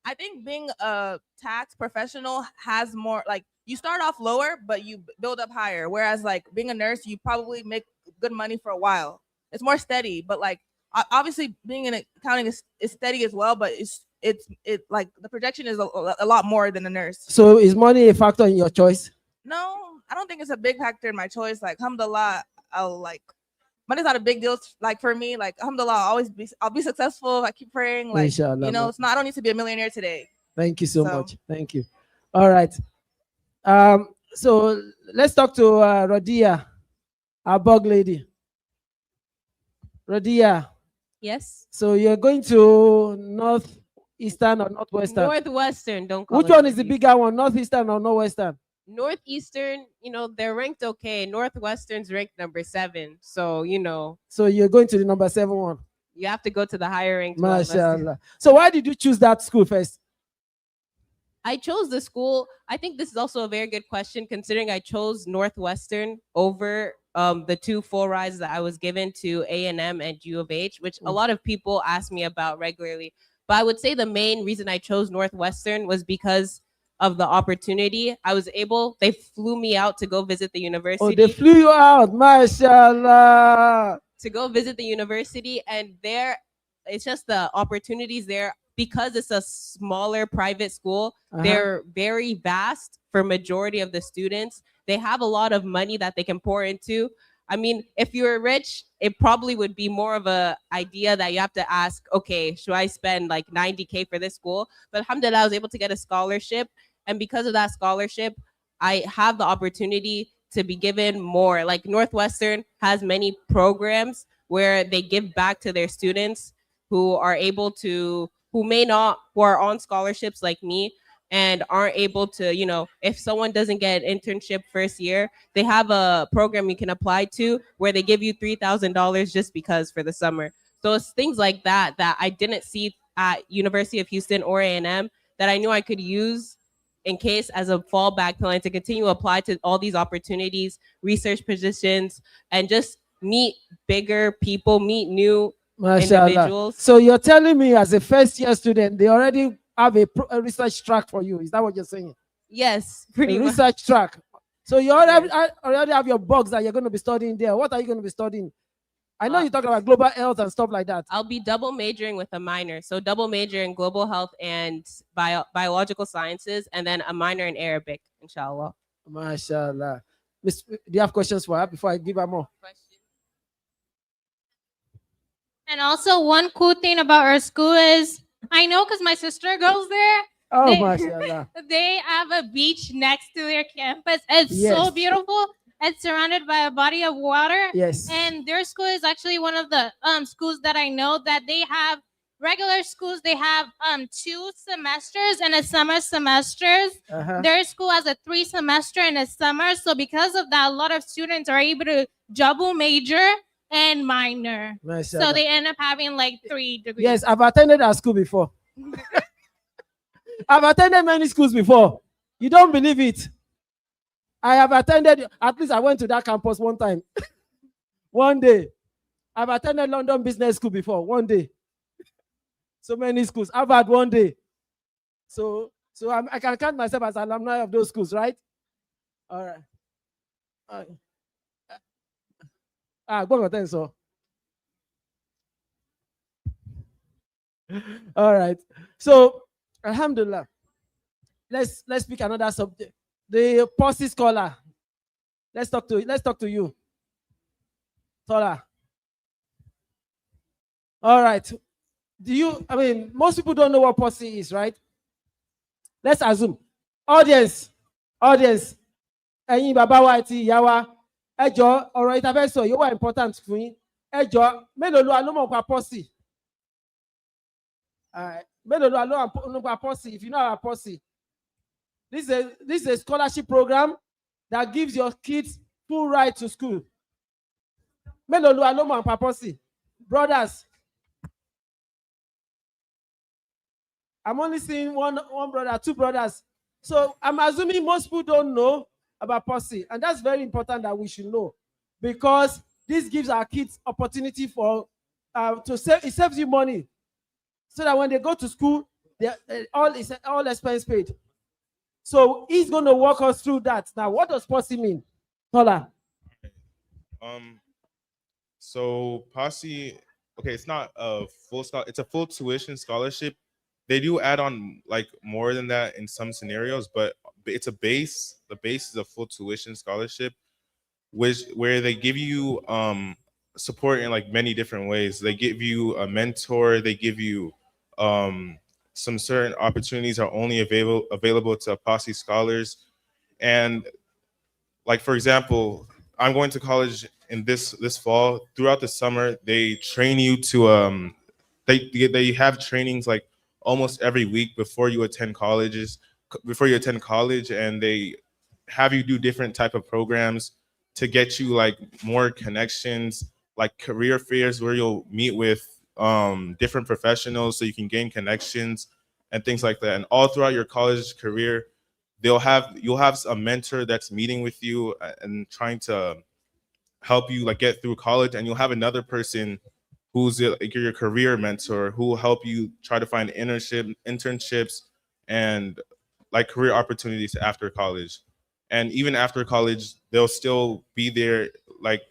I think being a tax professional has more, like, you start off lower, but you build up higher. Whereas like being a nurse, you probably make good money for a while. It's more steady, but like obviously being in accounting is steady as well, but it's like the projection is a lot more than a nurse. So is money a factor in your choice? No, I don't think it's a big factor in my choice. Like, alhamdulillah, money's not a big deal. Like for me, like alhamdulillah, I'll be successful. I keep praying. Like, Inshallah. it's not. I don't need to be a millionaire today. Thank you so much. Thank you. All right. So let's talk to Radia, our bug lady. Radia. Yes. So you're going to Northeastern or Northwestern? Northwestern, don't call Which it one is the bigger one, Northeastern or Northwestern? Northeastern, they're ranked okay. Northwestern's ranked number 7. So, So you're going to the number 7 one. you have to go to the higher ranked Northwestern. MashaAllah. So why did you choose that school first? I chose the school. I think this is also a very good question, considering I chose Northwestern over the 2 full rides that I was given to A&M and U of H, which a lot of people ask me about regularly. But I would say the main reason I chose Northwestern was because of the opportunity. They flew me out to go visit the university. Oh, they flew you out, MashaAllah. To go visit the university, and it's just the opportunities there. Because it's a smaller private school, they're very vast for majority of the students. They have a lot of money that they can pour into. I mean, if you're rich, it probably would be more of a idea that you have to ask, okay, should I spend like 90K for this school? But alhamdulillah, I was able to get a scholarship. And because of that scholarship, I have the opportunity to be given more. Like Northwestern has many programs where they give back to their students who are who are on scholarships like me and aren't able to, if someone doesn't get an internship first year, they have a program you can apply to where they give you $3,000 just because for the summer. So it's things like that I didn't see at University of Houston or A&M that I knew I could use in case as a fallback plan to continue to apply to all these opportunities, research positions, and just meet bigger people, meet new individuals. So you're telling me as a first-year student, they already have a research track for you. Is that what you're saying? Yes, pretty much. Research track. So you already have your bugs that you're going to be studying there. What are you going to be studying? I know you talk about global health and stuff like that. I'll be double majoring with a minor. So double major in global health and biological sciences, and then a minor in Arabic, inshallah. MashaAllah. Do you have questions for her before I give her more? And also, one cool thing about our school is, I know because my sister goes there. Oh, mashallah. They have a beach next to their campus. It's Yes. so beautiful. It's surrounded by a body of water. Yes. And their school is actually one of the schools that I know that they have regular schools. They have 2 semesters and a summer semesters. Uh-huh. Their school has a 3 semester and a summer. So because of that, a lot of students are able to double major and minor. Mashallah. So they end up having like 3 degrees. Yes, I've attended a school before. I've attended many schools before. You don't believe it. I have attended, at least I went to that campus one time. One day. I've attended London Business School before, one day. So many schools. I've had one day. So I can count myself as alumni of those schools, right? All right. Go on, so. All right. So, alhamdulillah. Let's pick another subject. The policy scholar. Let's talk to you. Tola. All right. Most people don't know what policy is, right? Let's assume. Audience. Ẹ̀yin bàbá wa àti ìyá wa, ẹ jọ̀ọ́ ọ̀rọ̀ ìtàfẹ́sọ̀ yóò wà important fún yín. Ẹ jọ̀ọ́ mélòó ló ló mọ̀ nípa policy? Mélòó ló ló mọ̀ nípa policy? If you know about policy. This is a scholarship program that gives your kids full right to school. Mélòó ló mọ̀ nípa policy? Brothers. I'm only seeing one brother, 2 brothers. So I'm assuming most people don't know about policy. And that's very important that we should know. Because this gives our kids opportunity for to save. It saves you money. So that when they go to school, all expense paid. So he's going to walk us through that. Now, what does policy mean? Tola. So Posse, okay, it's not a it's a full tuition scholarship. They do add on like more than that in some scenarios, but it's a base. The base is a full tuition scholarship, where they give you support in like many different ways. They give you a mentor. They give you some certain opportunities are only available to Posse scholars, and like for example, I'm going to college in this fall. Throughout the summer, they train you to they have trainings like almost every week before you attend college, and they have you do different type of programs to get you like more connections, like career fairs where you'll meet with different professionals so you can gain connections and things like that. And all throughout your college career, you'll have a mentor that's meeting with you and trying to help you like get through college, and you'll have another person who's like your career mentor who will help you try to find internships and like career opportunities after college. And even after college, they'll still be there like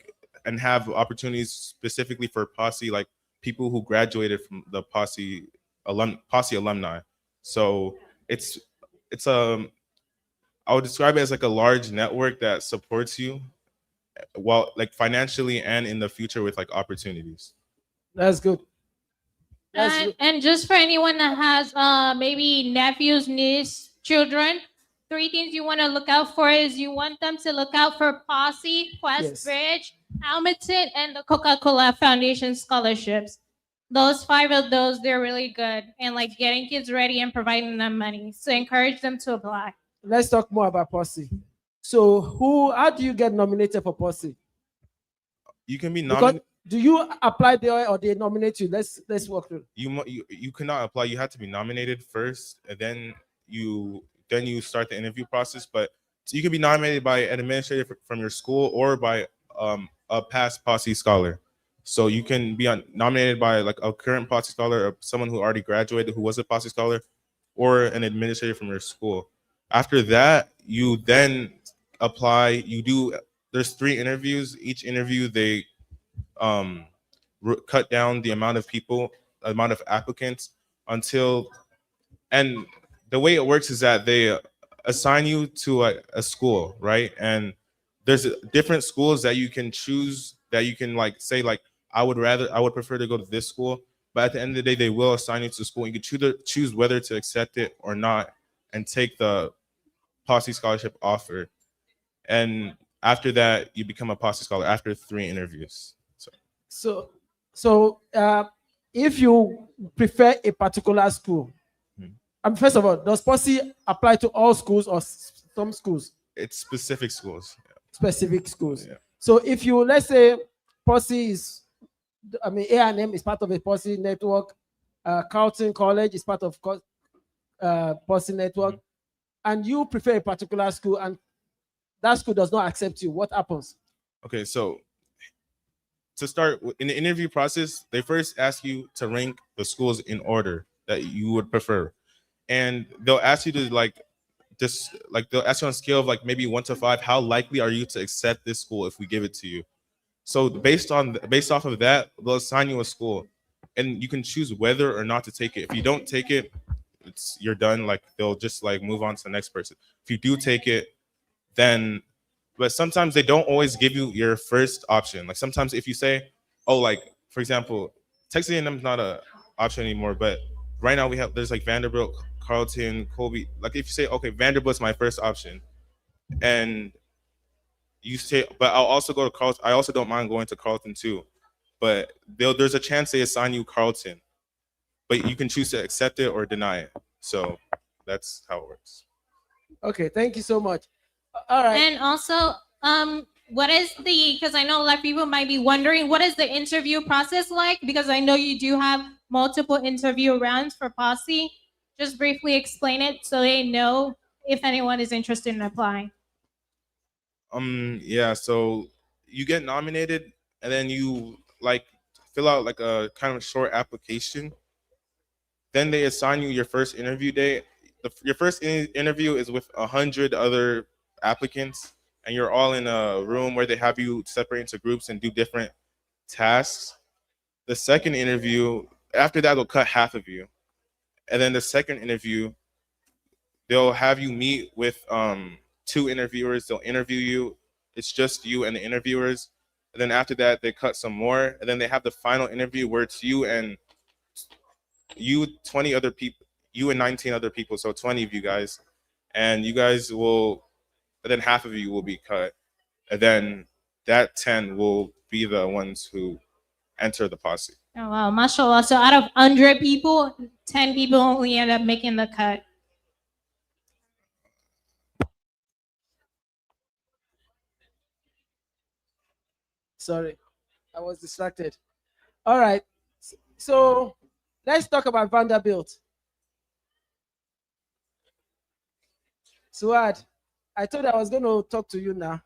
and have opportunities specifically for Posse, like people who graduated from the Posse alumni. So it's I would describe it as like a large network that supports you while like financially and in the future with like opportunities. That's good. And just for anyone that has maybe nephews, niece, children, 3 things you want to look out for is you want them to look out for Posse, Questbridge, Almaton, and the Coca-Cola Foundation scholarships. Those 5 of those, they're really good and like getting kids ready and providing them money. So encourage them to apply. Let's talk more about Posse. So how do you get nominated for Posse? You can be nominated. Do you apply there or they nominate you? Let's walk through. You cannot apply. You have to be nominated first, and then you start the interview process. But so you can be nominated by an administrator from your school or by a past Posse scholar. So you can be nominated by like a current Posse scholar or someone who already graduated who was a Posse scholar, or an administrator from your school. After that, you then apply. There's 3 interviews. Each interview they cut down the amount of applicants until, and the way it works is that they assign you to a school, right? And there's different schools that you can choose, that you can like say like I would prefer to go to this school, but at the end of the day they will assign you to school. You can choose whether to accept it or not and take the Posse scholarship offer. And After that, you become a posse scholar after 3 interviews. So, if you prefer a particular school, first of all, does posse apply to all schools or some schools? It's specific schools. Specific schools. So if you, let's say, posse is, A&M is part of a posse network, Carleton College is part of posse network, and you prefer a particular school and that school does not accept you, what happens? Okay, so to start in the interview process, they first ask you to rank the schools in order that you would prefer, and they'll ask you to they'll ask you on a scale of like maybe 1 to 5, how likely are you to accept this school if we give it to you? So based off of that, they'll assign you a school, and you can choose whether or not to take it. If you don't take it, you're done. Like they'll just like move on to the next person. If you do take it, then, but sometimes they don't always give you your first option. Like sometimes if you say, oh, like for example, Texas A&M is not a option anymore, but right now there's like Vanderbilt, Carleton, Colby. Like if you say, okay, Vanderbilt's my first option, and you say, but I'll also go to Carleton. I also don't mind going to Carleton too, but there's a chance they assign you Carleton, but you can choose to accept it or deny it. So that's how it works. Okay, thank you so much. All right. And also, what is because I know a lot of people might be wondering, what is the interview process like? Because I know you do have multiple interview rounds for posse. Just briefly explain it so they know if anyone is interested in applying. Yeah, so you get nominated and then you like fill out like a kind of short application. Then they assign you your first interview day. Your first interview is with 100 other applicants, and you're all in a room where they have you separate into groups and do different tasks. The second interview, after that, they'll cut half of you. And then the second interview, they'll have you meet with 2 interviewers. They'll interview you. It's just you and the interviewers. And then after that, they cut some more. And then they have the final interview where it's you and 20 other people, you and 19 other people, so 20 of you guys. And you guys will, and then half of you will be cut. And then that 10 will be the ones who enter the posse. Oh, wow, mashallah. So out of 100 people, 10 people only end up making the cut. Sorry, I was distracted. All right, so let's talk about Vanderbilt. Suad, I told you I was going to talk to you now.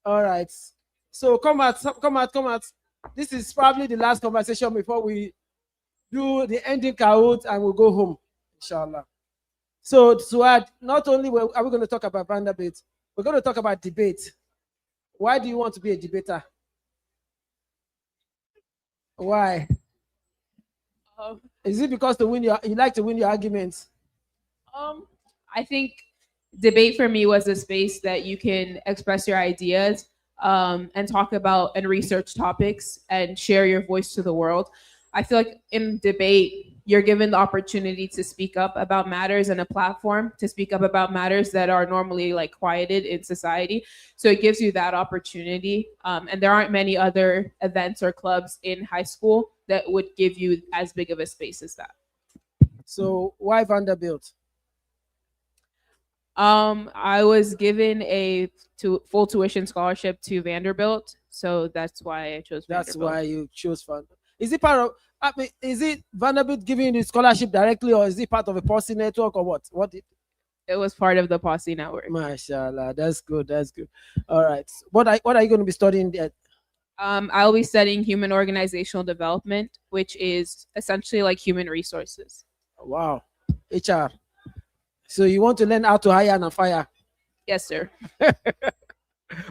All right, so come out. This is probably the last conversation before we do the ending Kahoot and we'll go home, inshallah. So Suad, not only are we going to talk about Vanderbilt, we're going to talk about debate. Why do you want to be a debater? Why? Is it because you like to win your arguments? I think debate for me was a space that you can express your ideas and talk about and research topics and share your voice to the world. I feel like in debate, you're given the opportunity to speak up about matters and a platform to speak up about matters that are normally like quieted in society. So it gives you that opportunity. And there aren't many other events or clubs in high school that would give you as big of a space as that. So why Vanderbilt? I was given a full tuition scholarship to Vanderbilt. So that's why I chose Vanderbilt. That's why you chose Vanderbilt. Is it part of, is it Vanderbilt giving you the scholarship directly, or is it part of a posse network, or what? It was part of the posse network. MashaAllah, that's good. That's good. All right. What are you going to be studying there? I'll be studying human organizational development, which is essentially like human resources. Wow. HR. So you want to learn how to hire and fire? Yes, sir.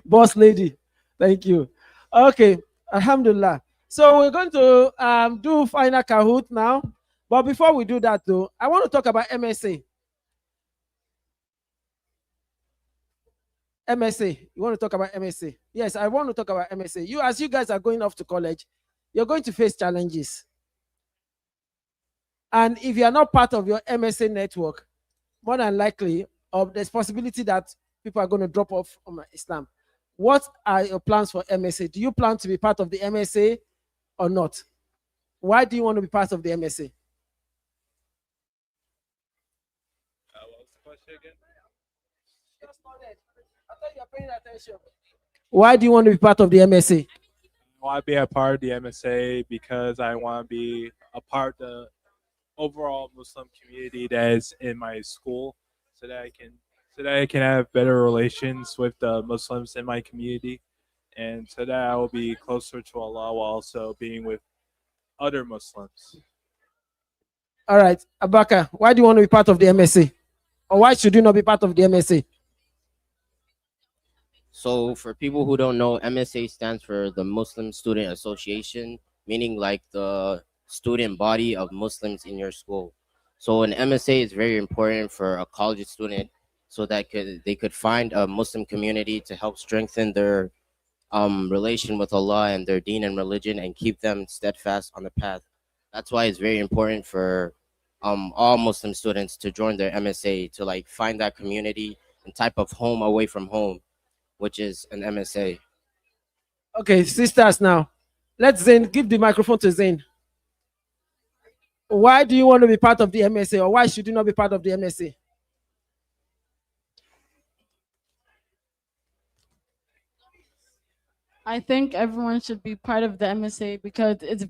Boss lady. Thank you. Okay. Alhamdulillah. So we're going to do final Kahoot now. But before we do that, though, I want to talk about MSA. MSA. You want to talk about MSA? Yes, I want to talk about MSA. As you guys are going off to college, you're going to face challenges. And if you are not part of your MSA network, more than likely, there's possibility that people are going to drop off from Islam. what are your plans for MSA? Do you plan to be part of the MSA or not? Why do you want to be part of the MSA? Why do you want to be part of the MSA? I want to be a part of the MSA because I want to be a part of the overall Muslim community that is in my school, so that I can have better relations with the Muslims in my community, and so that I will be closer to Allah while also being with other Muslims. All right, Abaka, why do you want to be part of the MSA? Or why should you not be part of the MSA? So for people who don't know, MSA stands for the Muslim Student Association, meaning like the student body of Muslims in your school. So an MSA is very important for a college student so that they could find a Muslim community to help strengthen their relation with Allah and their deen and religion and keep them steadfast on the path. That's why it's very important for all Muslim students to join their MSA to like find that community and type of home away from home, which is an MSA. Okay, sisters now. Let's Zain, give the microphone to Zain. Why do you want to be part of the MSA, or why should you not be part of the MSA? I think everyone should be part of the MSA because it's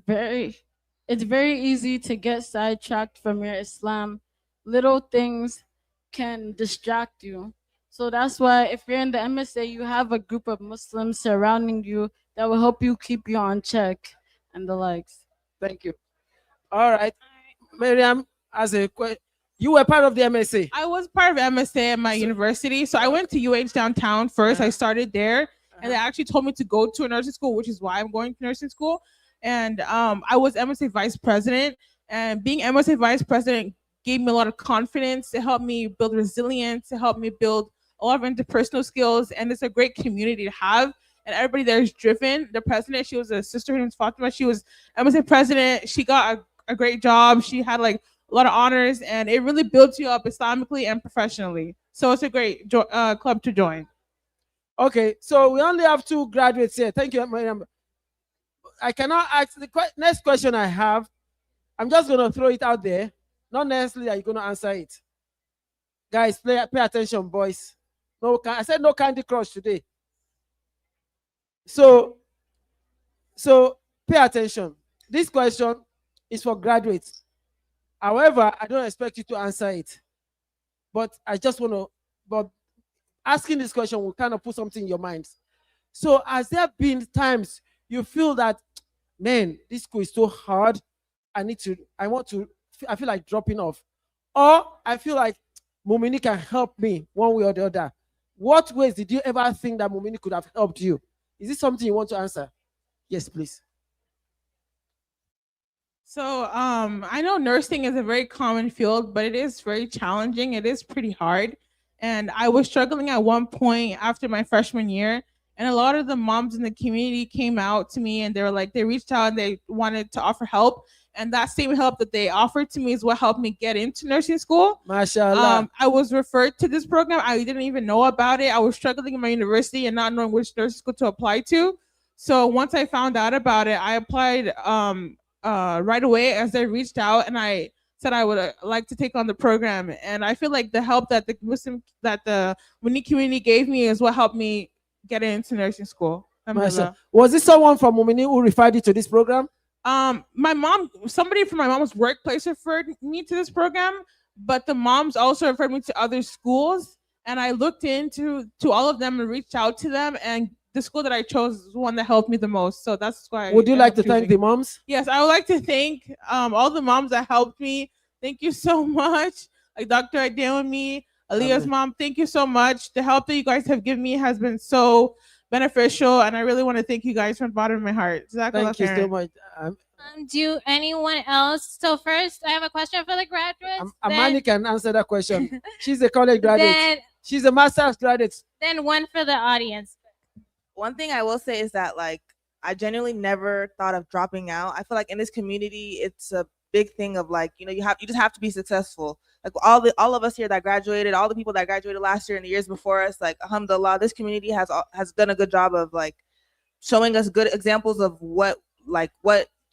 very easy to get sidetracked from your Islam. Little things can distract you. So that's why if you're in the MSA, you have a group of Muslims surrounding you that will help you keep you on check and the likes. Thank you. All right. Miriam, you were part of the MSA. I was part of MSA at my university. So I went to UH downtown first. I started there, and they actually told me to go to a nursing school, which is why I'm going to nursing school. And I was MSA vice president, and being MSA vice president gave me a lot of confidence. It helped me build resilience. It helped me build a lot of interpersonal skills, and it's a great community to have. And everybody there is driven. The president, she was a sister, her name's Fatima. She was MSA president. She got a great job. She had like a lot of honors, and it really builds you up Islamically and professionally. So it's a great club to join. Okay, so we only have 2 graduates here. Thank you, Miriam. I cannot ask the next question I have. I'm just going to throw it out there. Not necessarily are you going to answer it. Guys, pay attention, boys. No, I said no Candy Crush today. So pay attention. This question is for graduates. However, I don't expect you to answer it. But I just want to, but asking this question will kind of put something in your minds. So has there been times you feel that, man, this school is so hard, I feel like dropping off? Or I feel like Mumineen can help me one way or the other. What ways did you ever think that Mumineen could have helped you? Is this something you want to answer? Yes, please. So I know nursing is a very common field, but it is very challenging. It is pretty hard. And I was struggling at one point after my freshman year. And a lot of the moms in the community came out to me, and they were like, they reached out and they wanted to offer help. And that same help that they offered to me is what helped me get into nursing school. MashaAllah. I was referred to this program. I didn't even know about it. I was struggling in my university and not knowing which nursing school to apply to. So once I found out about it, I applied right away as they reached out, and I said I would like to take on the program. And I feel like the help that the Mumineen community gave me is what helped me get into nursing school. Masha. Was it someone from Mumineen who referred you to this program? Somebody from my mom's workplace referred me to this program, but the moms also referred me to other schools. And I looked into all of them and reached out to them, and the school that I chose is the one that helped me the most. So that's why. Would you like to thank the moms? Yes, I would like to thank all the moms that helped me. Thank you so much. Like Dr. Adewumi, Aaliyah's mom, thank you so much. The help that you guys have given me has been so beneficial, and I really want to thank you guys from the bottom of my heart. Thank you so much. Do anyone else? So first, I have a question for the graduates. Amani can answer that question. She's a college graduate. She's a master's graduate. Then one for the audience. One thing I will say is that, like, I genuinely never thought of dropping out. I feel like in this community, it's a big thing of like, you just have to be successful. Like all of us here that graduated, all the people that graduated last year and the years before us, like alhamdulillah, this community has done a good job of like showing us good examples of what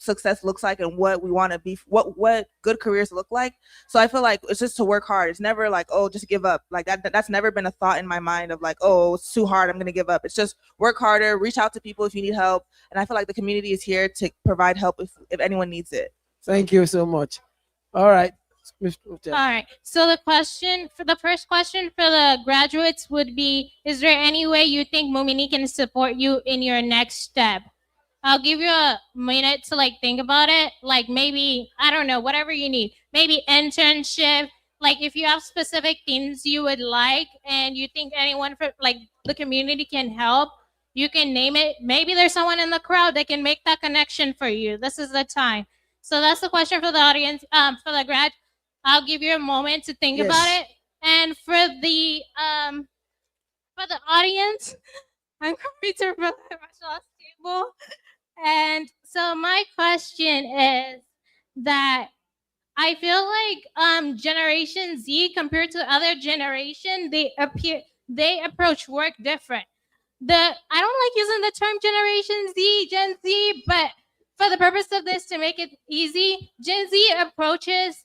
success looks like and what we want to be, what good careers look like. So I feel like it's just to work hard. It's never like, oh, just give up. Like that's never been a thought in my mind of like, oh, it's too hard, I'm gonna give up. It's just work harder, reach out to people if you need help. And I feel like the community is here to provide help if anyone needs it. Thank you so much. All right. All right. So the first question for the graduates would be, is there any way you think Mumineen can support you in your next step? I'll give you a minute to like think about it. Like maybe, I don't know, whatever you need. Maybe internship. Like if you have specific things you would like and you think anyone from like the community can help, you can name it. Maybe there's someone in the crowd that can make that connection for you. This is the time. So that's the question for the audience, for the grad. I'll give you a moment to think about it. And for the audience, I'm going to read my table. And so my question is that I feel like Generation Z compared to other generation, they approach work different. I don't like using the term Generation Z, Gen Z, but for the purpose of this, to make it easy, Gen Z approaches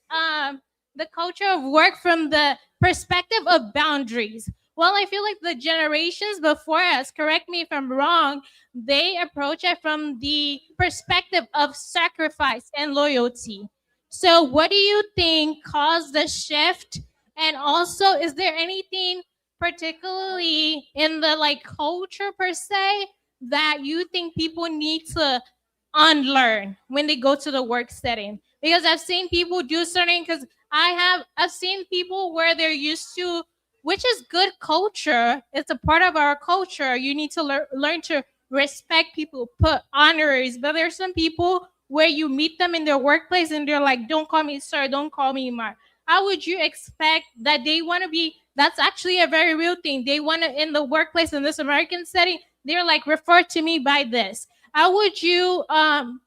the culture of work from the perspective of boundaries. Well, I feel like the generations before us, correct me if I'm wrong, they approach it from the perspective of sacrifice and loyalty. So what do you think caused the shift? And also, is there anything particularly in the like culture per se that you think people need to unlearn when they go to the work setting? Because I've seen people do certain, because I've seen people where they're used to, which is good culture. It's a part of our culture. You need to learn to respect people, put honoraries. But there's some people where you meet them in their workplace and they're like, don't call me sir, don't call me Mark. How would you expect that they want to be? That's actually a very real thing. They want to, in the workplace, in this American setting, they're like, refer to me by this. How would you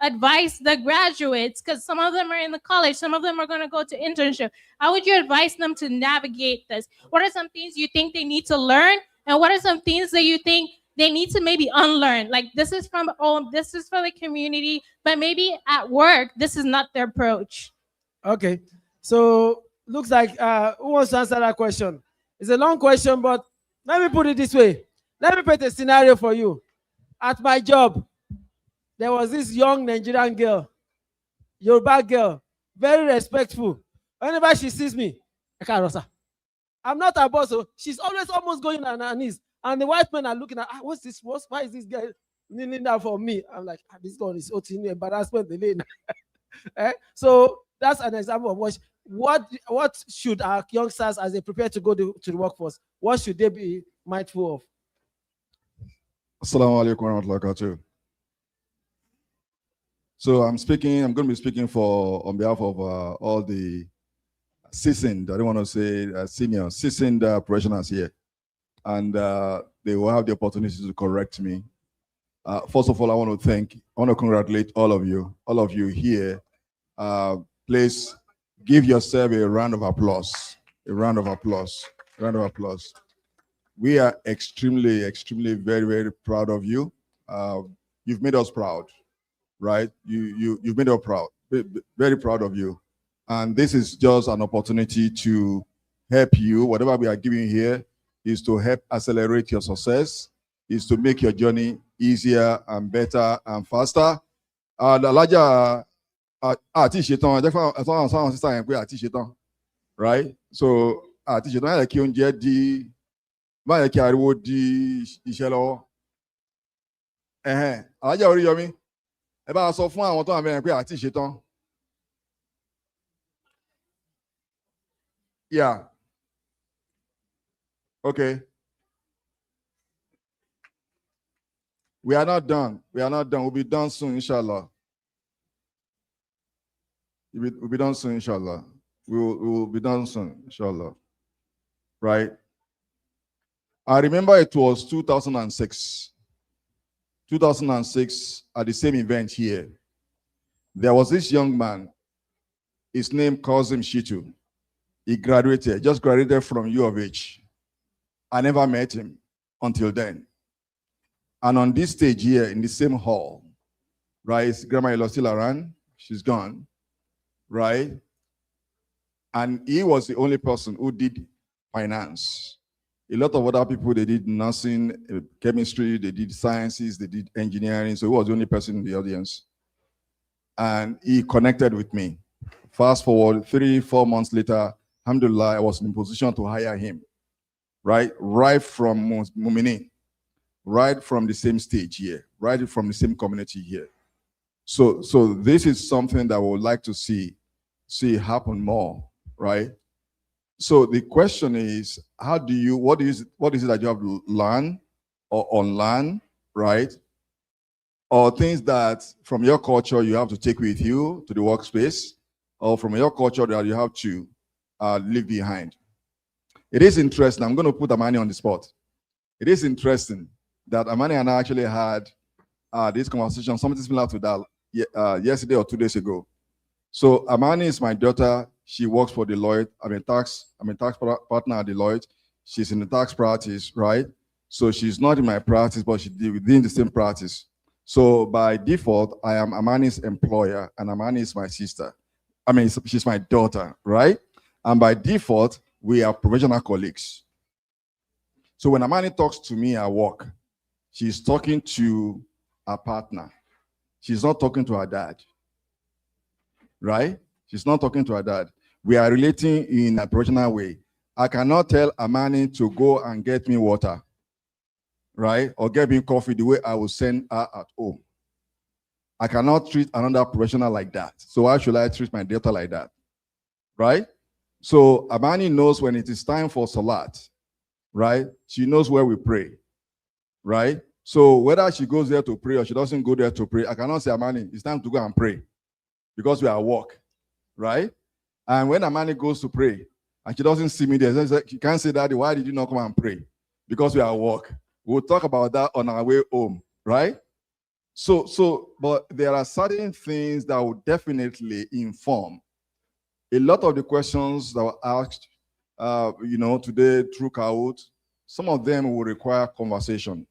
advise the graduates? Because some of them are in the college, some of them are going to go to internship. How would you advise them to navigate this? What are some things you think they need to learn? And what are some things that you think they need to maybe unlearn? Like this is for the community, but maybe at work, this is not their approach. Okay. So looks like who wants to answer that question? It's a long question, but let me put it this way. Let me paint a scenario for you. At my job, there was this young Nigerian girl, Yoruba girl, very respectful. Whenever she sees me, I'm not her boss, so she's always almost going on her knees. And the white men are looking at, what's this? Why is this guy kneeling down for me? I'm like, this one is embarrassment. So that's an example of what should our youngsters, as they prepare to go to the workforce, what should they be mindful of? Assalamu alaikum wa rahmatullahi wa barakatuh. So I'm going to be speaking on behalf of all the seasoned, I don't want to say senior, seasoned professionals here. And they will have the opportunity to correct me. First of all, I want to congratulate all of you here. Please give yourself a round of applause. A round of applause. A round of applause. We are extremely, extremely, very, very proud of you. You've made us proud, right? You've made us proud, very proud of you. And this is just an opportunity to help you. Whatever we are giving here is to help accelerate your success, is to make your journey easier and better and faster. Right? So, báyìí kí ariwo di iṣẹ́ lọ́wọ́. Alájà Oríyọmí, ẹ bá sọ fún àwọn tó wà mẹ́rin pé àti ìṣetán. Yeah. Okay. We are not done. We are not done. We'll be done soon, inshallah. We'll be done soon, inshallah. We will be done soon, inshallah. Right? I remember it was 2006. 2006, at the same event here, there was this young man. His name Kazim Shitu. He graduated, just graduated from U of H. I never met him until then. And on this stage here, in the same hall, right, his grandma is still around, she's gone, right? And he was the only person who did finance. A lot of other people, they did nursing, chemistry, they did sciences, they did engineering, so he was the only person in the audience. And he connected with me. Fast forward 3-4 months later, alhamdulillah, I was in a position to hire him, right from Mumineen, right from the same stage here, right from the same community here. So this is something that I would like to see happen more, right? So the question is, what is it that you have to learn or unlearn, right? Or things that from your culture you have to take with you to the workspace, or from your culture that you have to leave behind. It is interesting. I'm going to put Amani on the spot. It is interesting that Amani and I actually had this conversation, something similar to that yesterday or 2 days ago. So Amani is my daughter. She works for Deloitte. I'm a tax partner at Deloitte. She's in the tax practice, right? So she's not in my practice, but she's within the same practice. So by default, I am Amani's employer, and Amani is my sister. I mean, she's my daughter, right? And by default, we are professional colleagues. So when Amani talks to me at work, she's talking to her partner. She's not talking to her dad, right? She's not talking to her dad. We are relating in a professional way. I cannot tell Amani to go and get me water, right? Or get me coffee the way I will send her at home. I cannot treat another professional like that. So why should I treat my daughter like that, right? So Amani knows when it is time for Salat, right? She knows where we pray, right? So whether she goes there to pray or she doesn't go there to pray, I cannot say, Amani, it's time to go and pray because we are at work, right? And when Amani goes to pray and she doesn't see me there, she can't say, Daddy, why did you not come and pray? Because we are at work. We'll talk about that on our way home, right? But there are certain things that will definitely inform. A lot of the questions that were asked, today through Kahoot, some of them will require conversation,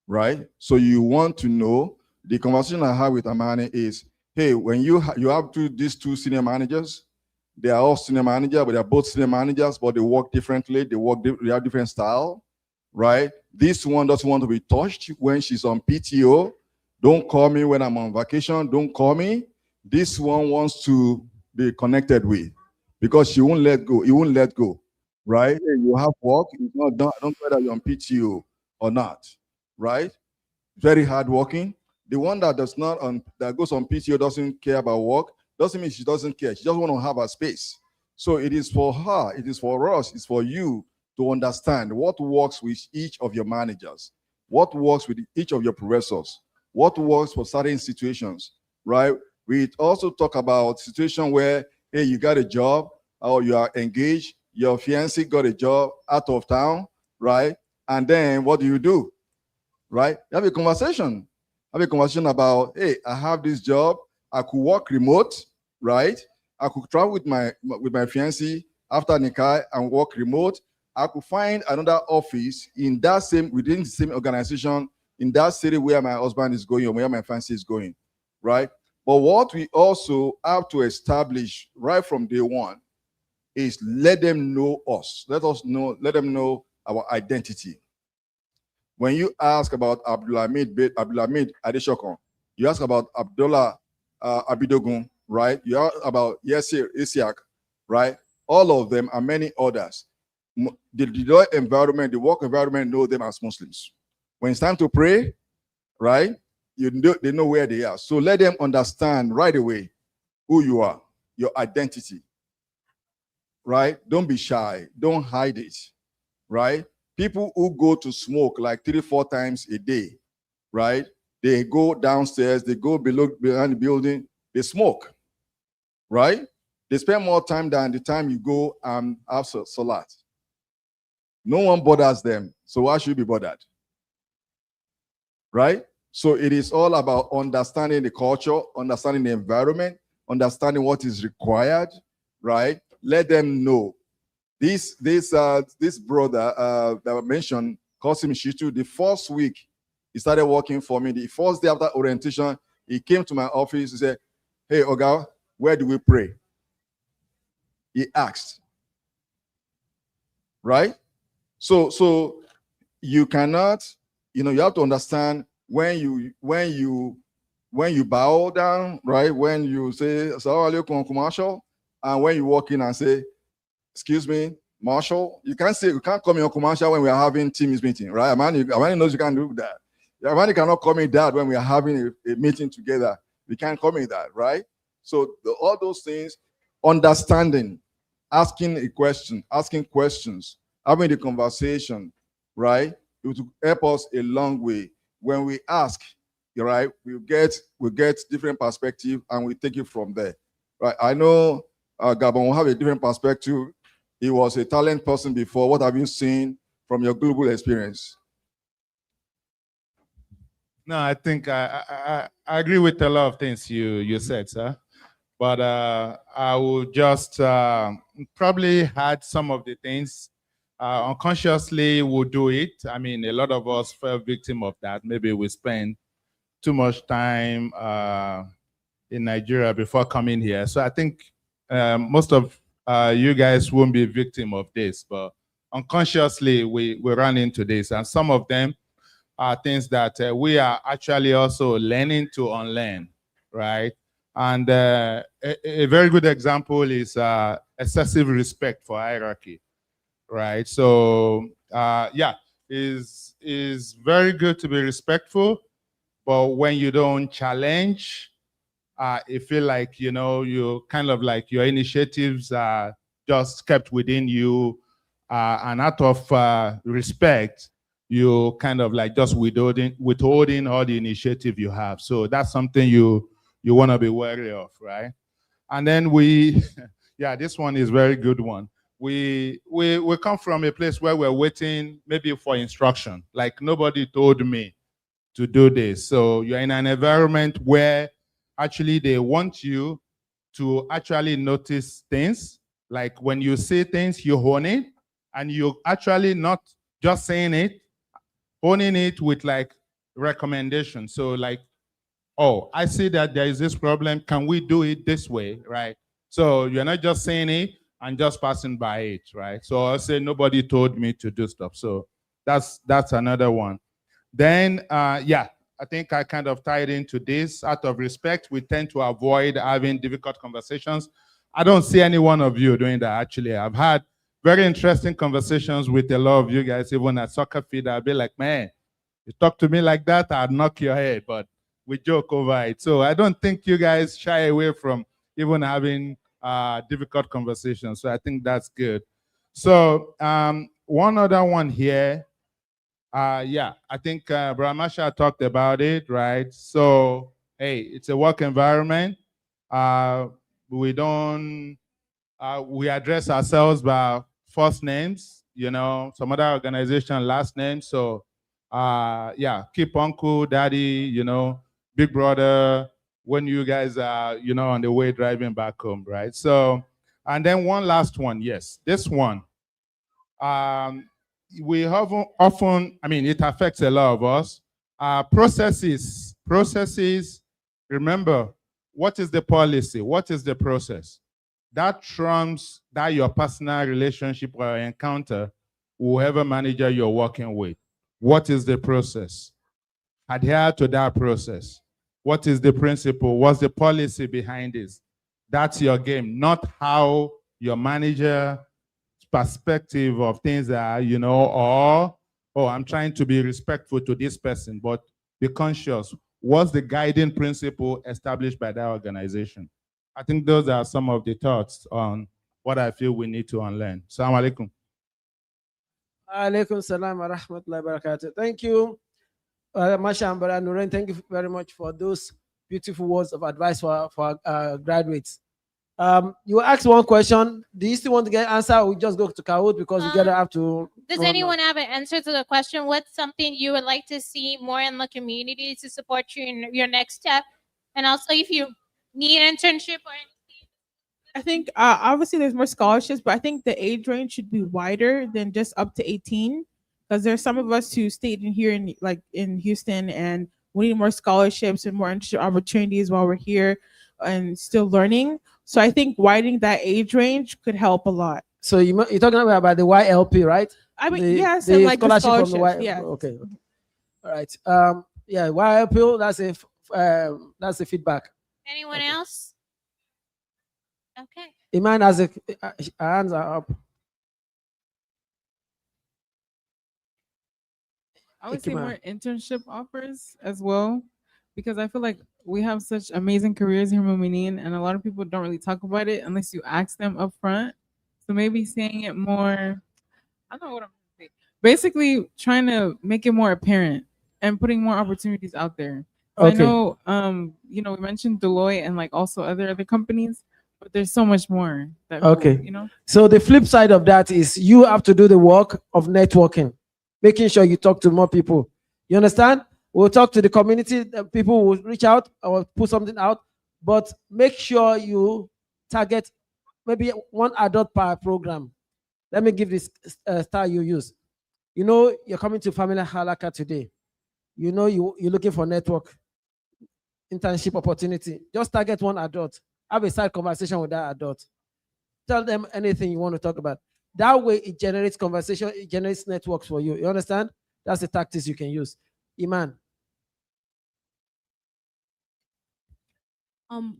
right? So you want to know, the conversation I have with Amani is, hey, when you have these two senior managers, they are all senior managers, but they are both senior managers, but they work differently, they have different style, right? This one doesn't want to be touched when she's on PTO. Don't call me when I'm on vacation. Don't call me. This one wants to be connected with because she won't let go. You won't let go, right? You have work. It's not done. I don't care that you're on PTO or not, right? Very hardworking. The one that goes on PTO doesn't care about work. Doesn't mean she doesn't care. She just want to have her space. So it is for her. It is for us. It's for you to understand what works with each of your managers, what works with each of your professors, what works for certain situations, right? We also talk about situation where, hey, you got a job or you are engaged, your fiancé got a job out of town, right? And then what do? Right? You have a conversation. Have a conversation about, hey, I have this job. I could work remote, right? I could travel with my fiancé after Nikah and work remote. I could find another office within the same organization in that city where my husband is going or where my fiancé is going, right? But what we also have to establish right from day one is let them know us. Let them know our identity. When you ask about Abdulhamid Adeshokon, you ask about Abdullah Abidogun, right? You ask about Yasir Isiak, right? All of them and many others. The environment, the work environment know them as Muslims. When it's time to pray, right? They know where they are. So let them understand right away who you are, your identity, right? Don't be shy. Don't hide it, right? People who go to smoke like 3-4 times a day, right? They go downstairs, they go behind the building, they smoke, right? They spend more time than the time you go and have salat. No one bothers them, so why should you be bothered? Right? So it is all about understanding the culture, understanding the environment, understanding what is required, right? Let them know. This brother that I mentioned, Kosim Shitu, the first week he started working for me. The first day after orientation, he came to my office. He said, "Hey, Oga, where do we pray?" He asked, right? So you cannot, you have to understand when you bow down, right? When you say "Assalamu alaikum, commercial," and when you walk in and say, "Excuse me, Marshall," you can't call me on commercial when we are having teams meeting, right? Amani knows you can't do that. Amani cannot call me that when we are having a meeting together. We can't call me that, right? So all those things, understanding, asking questions, having the conversation, right? It will help us a long way. When we ask, right, we get different perspective and we take it from there, right? I know Gabon will have a different perspective. He was a talent person before. What have you seen from your global experience? No, I think I agree with a lot of things you said, sir. But I will just probably had some of the things unconsciously we'll do it. I mean, a lot of us fell victim of that. Maybe we spend too much time in Nigeria before coming here. So I think most of you guys won't be victim of this, but unconsciously we run into this. And some of them are things that we are actually also learning to unlearn, right? And a very good example is excessive respect for hierarchy, right? So yeah, is very good to be respectful, but when you don't challenge, it feel like you kind of like your initiatives are just kept within you, and out of respect, you kind of like just withholding all the initiative you have. So that's something you want to be wary of, right? And then yeah, this one is very good one. We come from a place where we're waiting maybe for instruction. Like nobody told me to do this. So you're in an environment where actually they want you to actually notice things. Like when you say things, you hone it, and you actually not just saying it, honing it with like recommendation. So like, oh, I see that there is this problem. Can we do it this way, right? So you're not just saying it and just passing by it, right? So I'll say nobody told me to do stuff. So that's another one. Then, yeah, I think I kind of tied into this. Out of respect, we tend to avoid having difficult conversations. I don't see any one of you doing that, actually. I've had very interesting conversations with a lot of you guys, even at soccer field. I'll be like, man, you talk to me like that, I'd knock your head, but we joke over it. So I don't think you guys shy away from even having difficult conversations. So I think that's good. So one other one here. Yeah, I think Brahmasha talked about it, right? So, hey, it's a work environment. We don't, we address ourselves by first names, some other organization, last names. So, yeah, keep uncle, daddy, big brother, when you guys are, on the way driving back home, right? So, and then one last one, yes, this one. We have often, I mean, it affects a lot of us. Processes, remember, what is the policy? What is the process? That trumps that your personal relationship or encounter, whoever manager you're working with. What is the process? Adhere to that process. What is the principle? What's the policy behind this? That's your game, not how your manager perspective of things that, or, oh, I'm trying to be respectful to this person, but be conscious. What's the guiding principle established by that organization? I think those are some of the thoughts on what I feel we need to unlearn. Assalamu alaikum. Alaikum salam wa rahmatullahi wa barakatuh. Thank you, Masha and Bara Nuren. Thank you very much for those beautiful words of advice for graduates. You asked one question. Do you still want to get an answer? Or we just go to Kahoot because we gotta have to. Does anyone have an answer to the question? What's something you would like to see more in the community to support you in your next step? And also, if you need internship or I think obviously there's more scholarships, but I think the age range should be wider than just up to 18, because there's some of us who stayed in here in in Houston, and we need more scholarships and more internship opportunities while we're here and still learning. So I think widening that age range could help a lot. So you're talking about the YLP, right? I mean, the, yes, the and like the scholarship from the scholarships, Y. yes. Okay. All right. Yeah, YLP. That's the feedback. anyone else? Okay. Iman has hands are up. I would say Ikima. more internship offers as well, because I feel like we have such amazing careers here in Mumineen, and a lot of people don't really talk about it unless you ask them up front. So maybe saying it more, I don't know what I'm saying. Basically, trying to make it more apparent and putting more opportunities out there. So Okay. I know, we mentioned Deloitte and like also other companies, but there's so much more that people, Okay. So the flip side of that is you have to do the work of networking, making sure you talk to more people. You understand? We'll talk to the community. People will reach out or put something out, but make sure you target maybe one adult per program. Let me give this style you use. You know, you're coming to Family Halaka today. You know, you're looking for network, internship opportunity. Just target one adult. Have a side conversation with that adult. Tell them anything you want to talk about. That way, it generates conversation, it generates networks for you. You understand? That's the tactics you can use. Iman.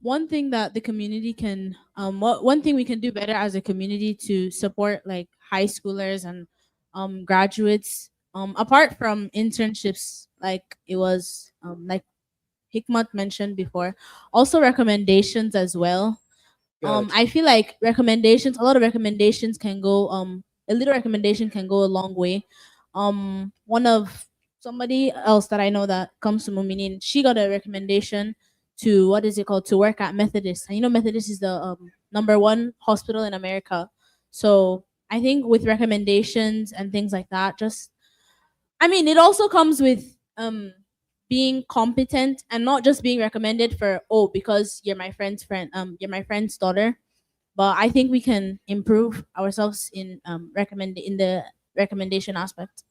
One thing that the community can one thing we can do better as a community to support like high schoolers and graduates, apart from internships, like it was like Hikmat mentioned before, also recommendations as well. I feel like recommendations, a lot of recommendations can go a little recommendation can go a long way. One of somebody else that I know that comes to Muminin, she got a recommendation to, what is it called, to work at Methodist. And you know Methodist is the #1 hospital in America. So I think with recommendations and things like that, just I mean, it also comes with being competent and not just being recommended for, oh, because you're my friend's friend, you're my friend's daughter. But I think we can improve ourselves in in the recommendation aspect.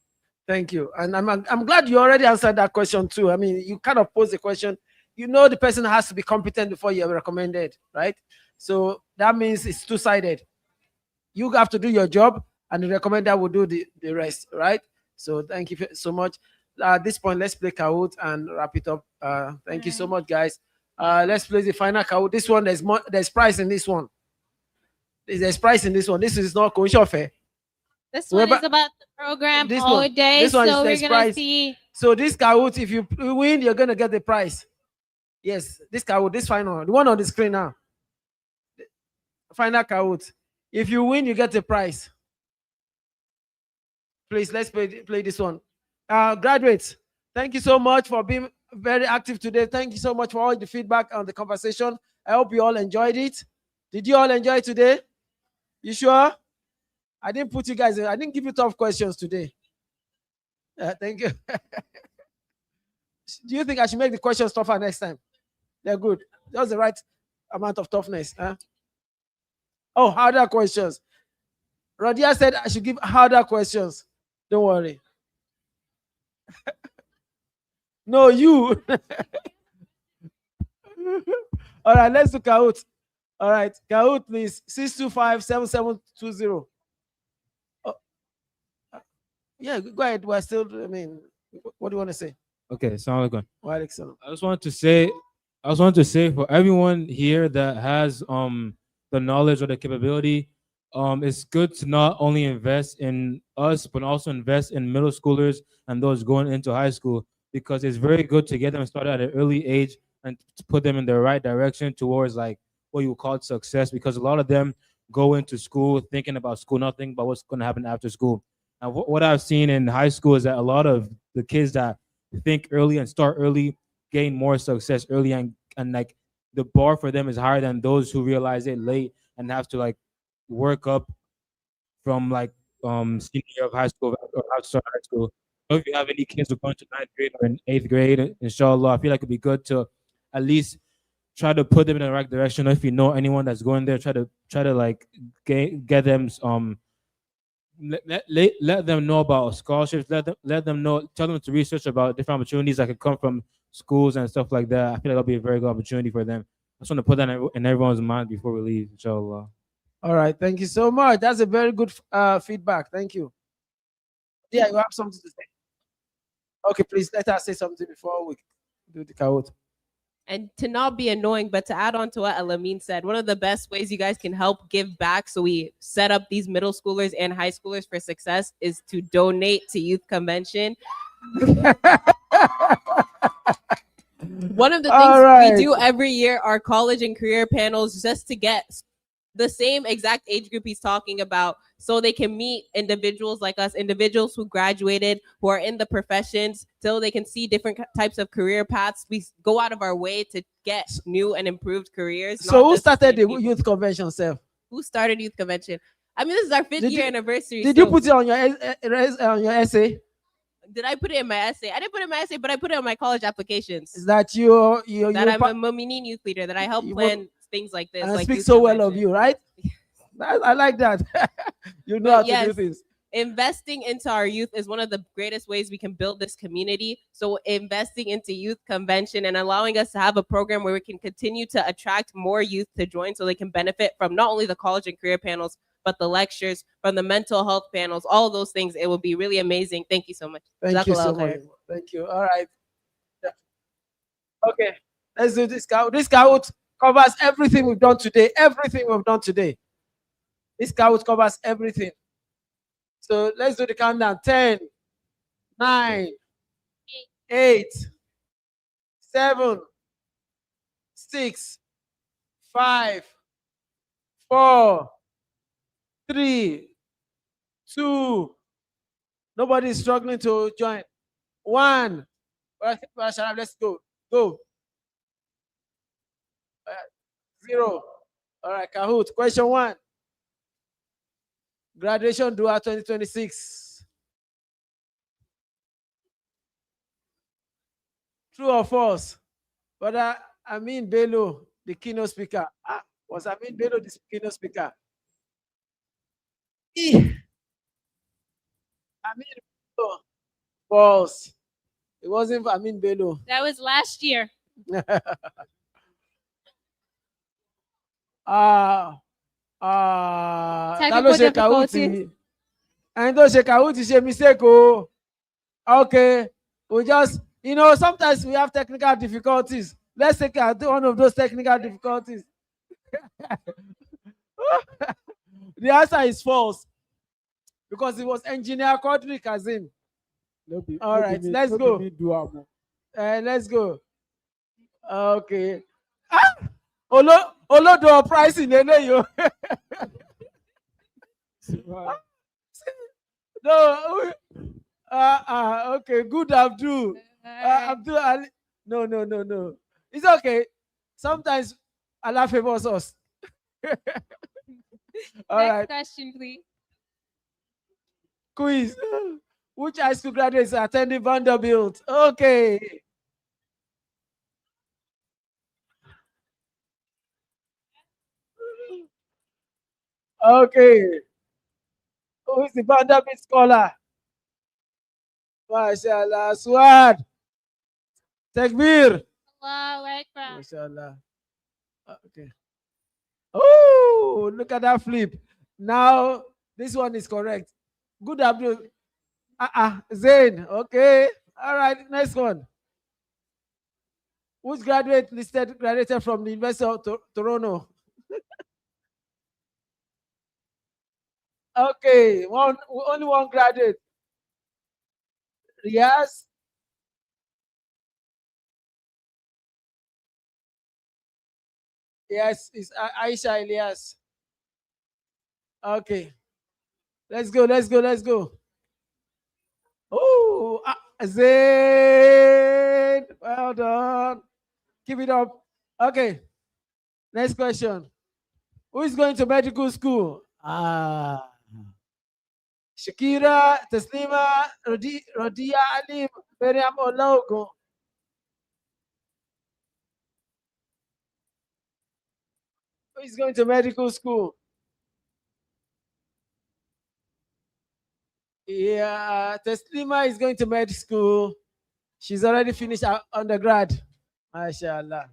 Thank you. And I'm glad you already answered that question too. I mean, you kind of posed the question. You know, the person has to be competent before you're recommended, right? So that means it's two-sided. You have to do your job, and the recommender will do the rest, right? So thank you so much. At this point, let's play Kahoot and wrap it up. Thank you so much, guys. Let's play the final Kahoot. This one, there's price in this one. There's price in this one. This is not coin fair. This one is about the program This all one- day, this one is so we're there's gonna prize. see. So this Kahoot, if you win, you're gonna get the prize. Yes, this Kahoot, this final, the one on the screen now. Final Kahoot. If you win, you get the prize. Please, let's play this one. Graduates, thank you so much for being very active today. Thank you so much for all the feedback on the conversation. I hope you all enjoyed it. Did you all enjoy today? You sure? I didn't put you guys in. I didn't give you tough questions today. Thank you. Do you think I should make the questions tougher next time? They're good. Just the right amount of toughness. Huh? Oh, harder questions. Radia said I should give harder questions. Don't worry. No, you. All right, let's do Kahoot. All right, Kahoot, please. 625-7720. Oh, yeah, go ahead. We're still, I mean, what do you want to say? Okay, sound good. Wa alaikum salam. I just want to say for everyone here that has the knowledge or the capability, it's good to not only invest in us but also invest in middle schoolers and those going into high school, because it's very good to get them started at an early age and to put them in the right direction towards like what you would call success, because a lot of them go into school thinking about school, nothing about what's going to happen after school. And what I've seen in high school is that a lot of the kids that think early and start early gain more success early, and like the bar for them is higher than those who realize it late and have to like work up from like senior year of high school or how to start high school. So if you have any kids who are going to ninth grade or in eighth grade, inshallah, I feel like it'd be good to at least try to put them in the right direction. If you know anyone that's going there, try to like get them let them know about scholarships. Let them know. Tell them to research about different opportunities that could come from schools and stuff like that. I feel like that'll be a very good opportunity for them. I just want to put that in everyone's mind before we leave, inshallah. All right, thank you so much. That's a very good feedback. Thank you. Yeah, you have something to say. Okay, please let us say something before we do the kawut. And to not be annoying, but to add on to what Elamin said, one of the best ways you guys can help give back so we set up these middle schoolers and high schoolers for success is to donate to youth convention. One of the things we do every year are college and career panels just to get the same exact age group he's talking about so they can meet individuals like us, individuals who graduated, who are in the professions, so they can see different types of career paths. We go out of our way to get new and improved careers. So who started the youth convention, Seth? Who started youth convention? I mean, this is our fifth year anniversary. Did you put it on your essay? Did I put it in my essay? I didn't put it in my essay, but I put it on my college applications. Is that you That I'm a Mumineen youth leader, that I help plan things like this. And like speak youth so well convention. of you, right? I like that. You know how to do things. Investing into our youth is one of the greatest ways we can build this community. So investing into youth convention and allowing us to have a program where we can continue to attract more youth to join so they can benefit from not only the college and career panels, but the lectures, from the mental health panels, all of those things. It will be really amazing. Thank you so much. Thank you so Jazakallah much. khair. Thank you. All right. Okay, let's do this count. This count covers everything we've done today. Everything we've done today. This count covers everything. So let's do the countdown. 10, 9, 8, 7, 6, 5, 4, 3, 2. Nobody's struggling to join. 1. Let's go. Go. 0. All right, Kahoot. Question 1. Graduation due 2026. True or false? But Amin Bello, the keynote speaker. Was Amin Bello the keynote speaker? Amin Bello. False. It wasn't Amin Bello. That was last year. Technical difficulties. And those shekauti mistake. Oh, okay. We just, sometimes we have technical difficulties. Let's take one of those technical difficulties. The answer is false because it was engineer Quadri Kazim. All right, let's go. Let's go. Okay. Olodo price in yo. No. Okay. Good, Abdul. Abdul Ali. No. It's okay. Sometimes Allah favors us. All Next right. question, please. Quiz. Which high school graduates are attending Vanderbilt? Okay. Okay. Who is the Vanderbilt scholar? MashaAllah. Suad. Takbir. Allahu Akbar. MashaAllah. Okay. Oh, look at that flip. Now, this one is correct. Good, Abdul. Zain. Okay. All right. Next one. Which graduated from the University of Toronto? Okay. Only one graduate. Yes. Yes, it's Aisha Elias. Okay. Let's go. Oh, Zain. Well done. Keep it up. Okay. Next question. Who is going to medical school? Shakira, Taslima, Rodia Ali, Miriam Ologo. is going to medical school? Yeah, Teslima is going to med school. She's already finished her undergrad. MashaAllah.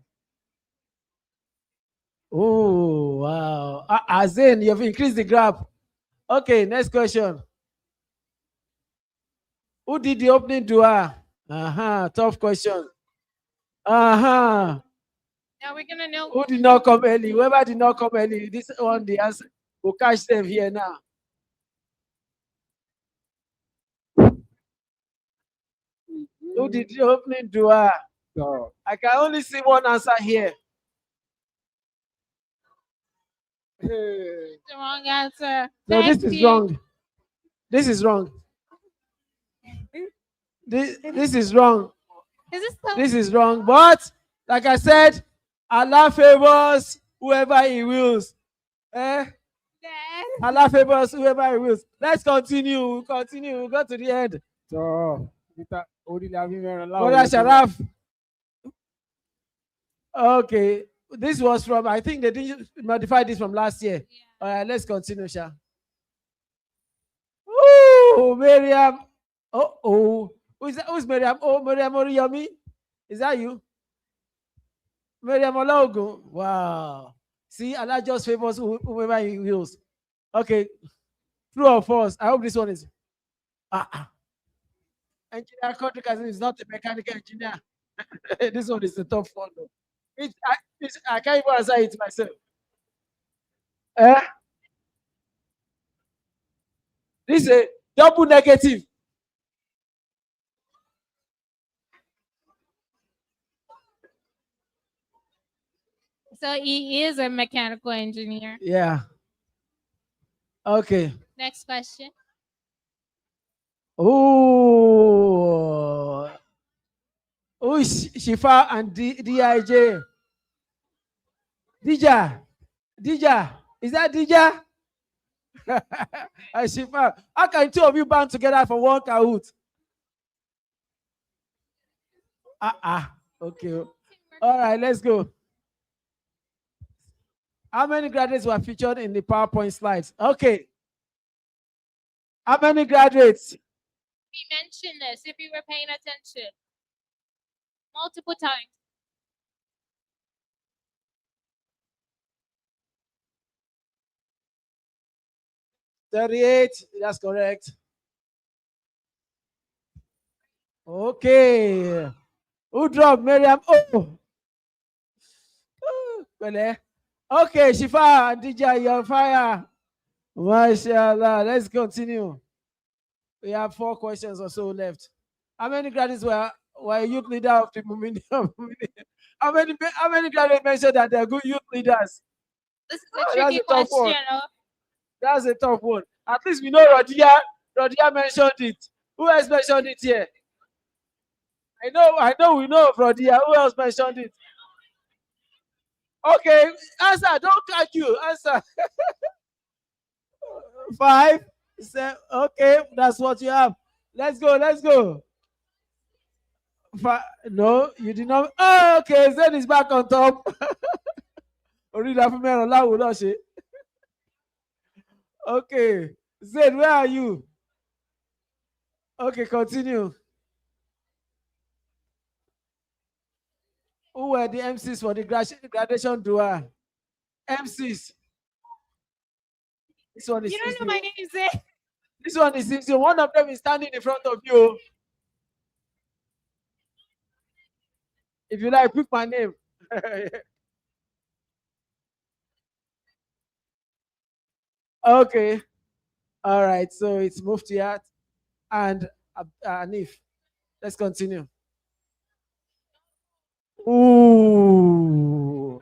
Oh, wow. Azen, you've increased the gap. Okay, next question. Who did the opening dua? Tough question. Now we're gonna know Who did not come early? Whoever did not come early, this one, the answer, will catch them here now. Who did the opening dua? I can only see one answer here. the wrong answer. No, this Thank is you. wrong. This is wrong. This is wrong. Is this so? This is wrong. But like I said, Allah favors whoever He wills. Allah favors whoever He wills. Let's continue. Continue. Go to the end. Brother Sharaf. Okay. This was from, I think they didn't modify this from last year. All right, let's continue, Sha. Oh, Miriam. Oh. Who's Miriam? Oh, Miriam Oriyomi. Is that you? Miriam Olaogun. Wow. See, Allah just favors whoever He wills. Okay. True or false? I hope this one is. Engineer Kodrikazin is not a mechanical engineer. This one is the top one. Though. I can't even answer it myself. This is a double negative. So he is a mechanical engineer. Yeah. Okay. Next question. Oh. Who is Shifa and DIJ? Dija. Is that Dija? Shifa. How can two of you band together for one Kahoot? Okay. All right, let's go. How many graduates were featured in the PowerPoint slides? Okay. How many graduates? We mentioned this if you were paying attention. Multiple times. $38. That's correct. Okay. Who dropped Miriam? Oh. Well, okay, Shifa and DJ, you're on fire. MashaAllah. Let's continue. We have 4 questions or so left. How many graduates were youth leader of the Mumineen? How many graduates mentioned that they're good youth leaders? This is a tricky question. That's a tough one. At least we know Rodia. Rodia mentioned it. Who else mentioned it here? I know we know of Rodia. Who else mentioned it? Okay, answer. Don't catch you. Answer. 5. Okay, that's what you have. Let's go. No, you did not. Oh, okay, Zen is back on top. Okay, Zen, where are you? Okay, continue. Who were the MCs for the graduation dua? MCs. This one is. You don't know my name, Zen. This one is easy. One of them is standing in front of you. If you like, pick my name. Okay. All right. So it's Muftiat and Anif. Let's continue. Ooh.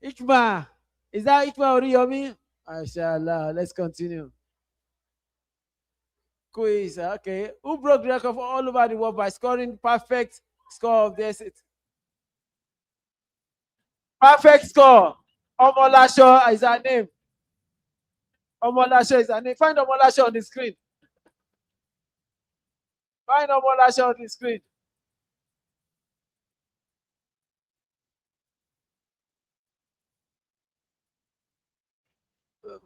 Ikma. Is that Ikma Oriyomi? Mashallah. Let's continue. Quiz. Okay. Who broke the record for all over the world by scoring perfect score of this? Perfect score. Omolasho is her name. Omolasho is her name. Find Omolasho on the screen. Find Omolasho on the screen.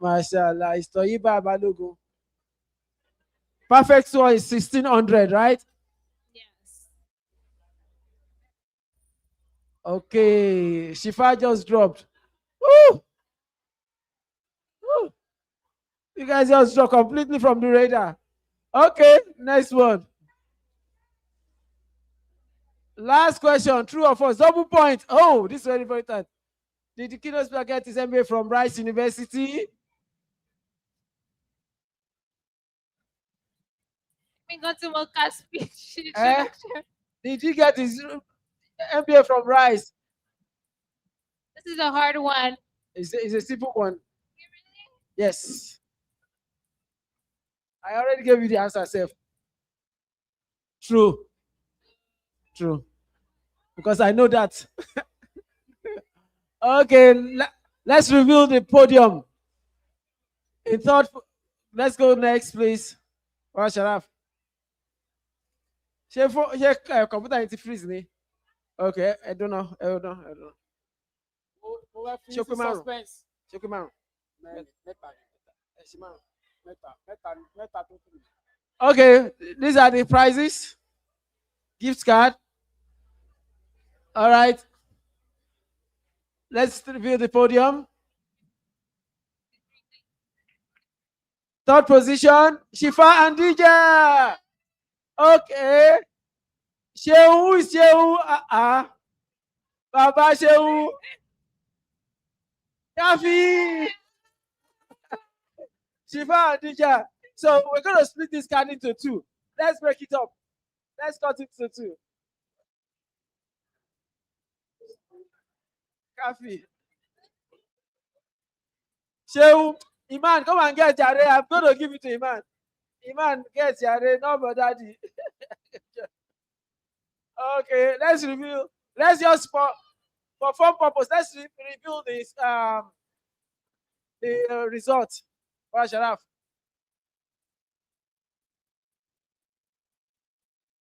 Mashallah. It's Toyiba Balogun. Perfect score is 1600, right? Yes. Okay. Shifa just dropped. Woo! Woo! You guys just dropped completely from the radar. Okay, next one. Last question, true or false? Double point. Oh, this is very important. Did the keynote speaker get his MBA from Rice University? We got to work as speech Eh? introduction. Did he get his MBA from Rice? This is a hard one. It's a simple one. Yes. I already gave you the answer, Seth. True. True. Because I know that. Okay, let's reveal the podium. In third, let's go next, please. Or Sharaf. Computer into freeze me. Okay, I don't know. Suspense. Okay, these are the prizes. Gift card. All right. Let's reveal the podium. Third position, Shifa and DJ. Okay. Shehu is Shehu. Baba Shehu. Kafi. Shifa and DJ. So we're going to split this card into two. Let's break it up. Let's cut it into two. Kafi. Shehu. Iman, come and get Jare. I'm going to give it to Iman. Iman, get Jare. No, but daddy. Okay, let's review. Let's just for fun purpose. Let's review this the result. Sharaf.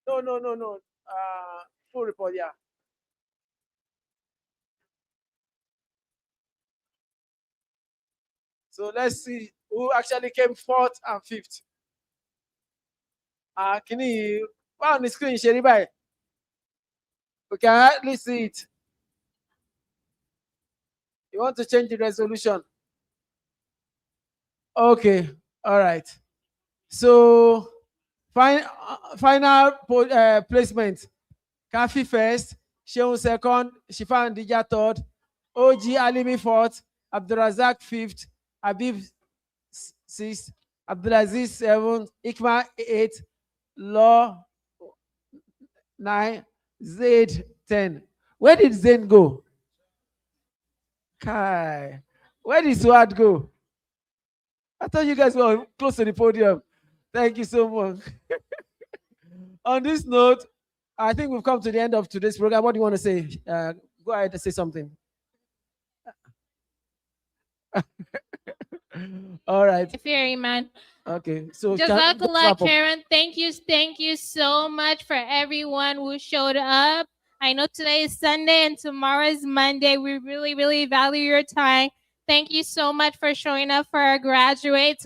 No. Full report, yeah. So let's see who actually came fourth and fifth. Can you on the screen, Sheribai? We can hardly see it. You want to change the resolution? Okay, all right. So final placement. Kafi first, Shehu second, Shifa and Dija third, OG Alimi fourth, Abdurazak fifth, Habib sixth, Abdulaziz seventh, Ikma eighth, Law 9, Zaid 10. Where did Zain go? Kai. Where did Suad go? I thought you guys were close to the podium. Thank you so much. On this note, I think we've come to the end of today's program. What do you want to say? Go ahead and say something. All right. Very man. Okay. So Jazakallah, Karen. Thank you so much for everyone who showed up. I know today is Sunday and tomorrow is Monday. We really value your time. Thank you so much for showing up for our graduates.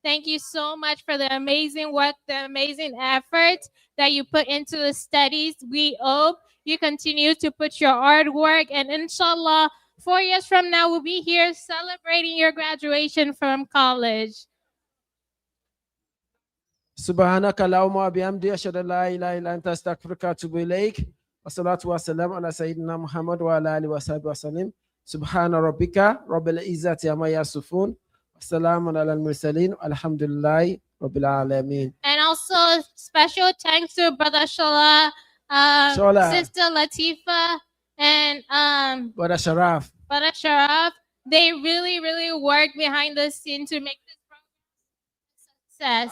Thank you so much for the amazing work, the amazing effort that you put into the studies. We hope you continue to put your hard work, and inshallah, 4 years from now, we'll be here celebrating your graduation from college. Subhanaka Allahumma bihamdi ashhadu an la ilaha illa anta astaghfiruka wa atubu ilaik. Wassalatu wassalamu ala sayyidina Muhammad wa ala alihi wa sahbihi wa sallam. Subhana rabbika rabbil izzati amma yasifun. Wassalamun ala al-mursalin. Alhamdulillahi rabbil alamin. And also special thanks to Brother Shala, Sister Latifa, and Brother Sharaf. Brother Sharaf. They really work behind the scene to make this program a success.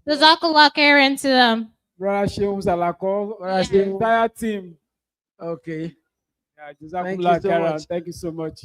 Jazakallah Karen to them. Brother Shehu Salako, the entire team. Okay. Yeah, Jazakallah Karen. Thank you so much.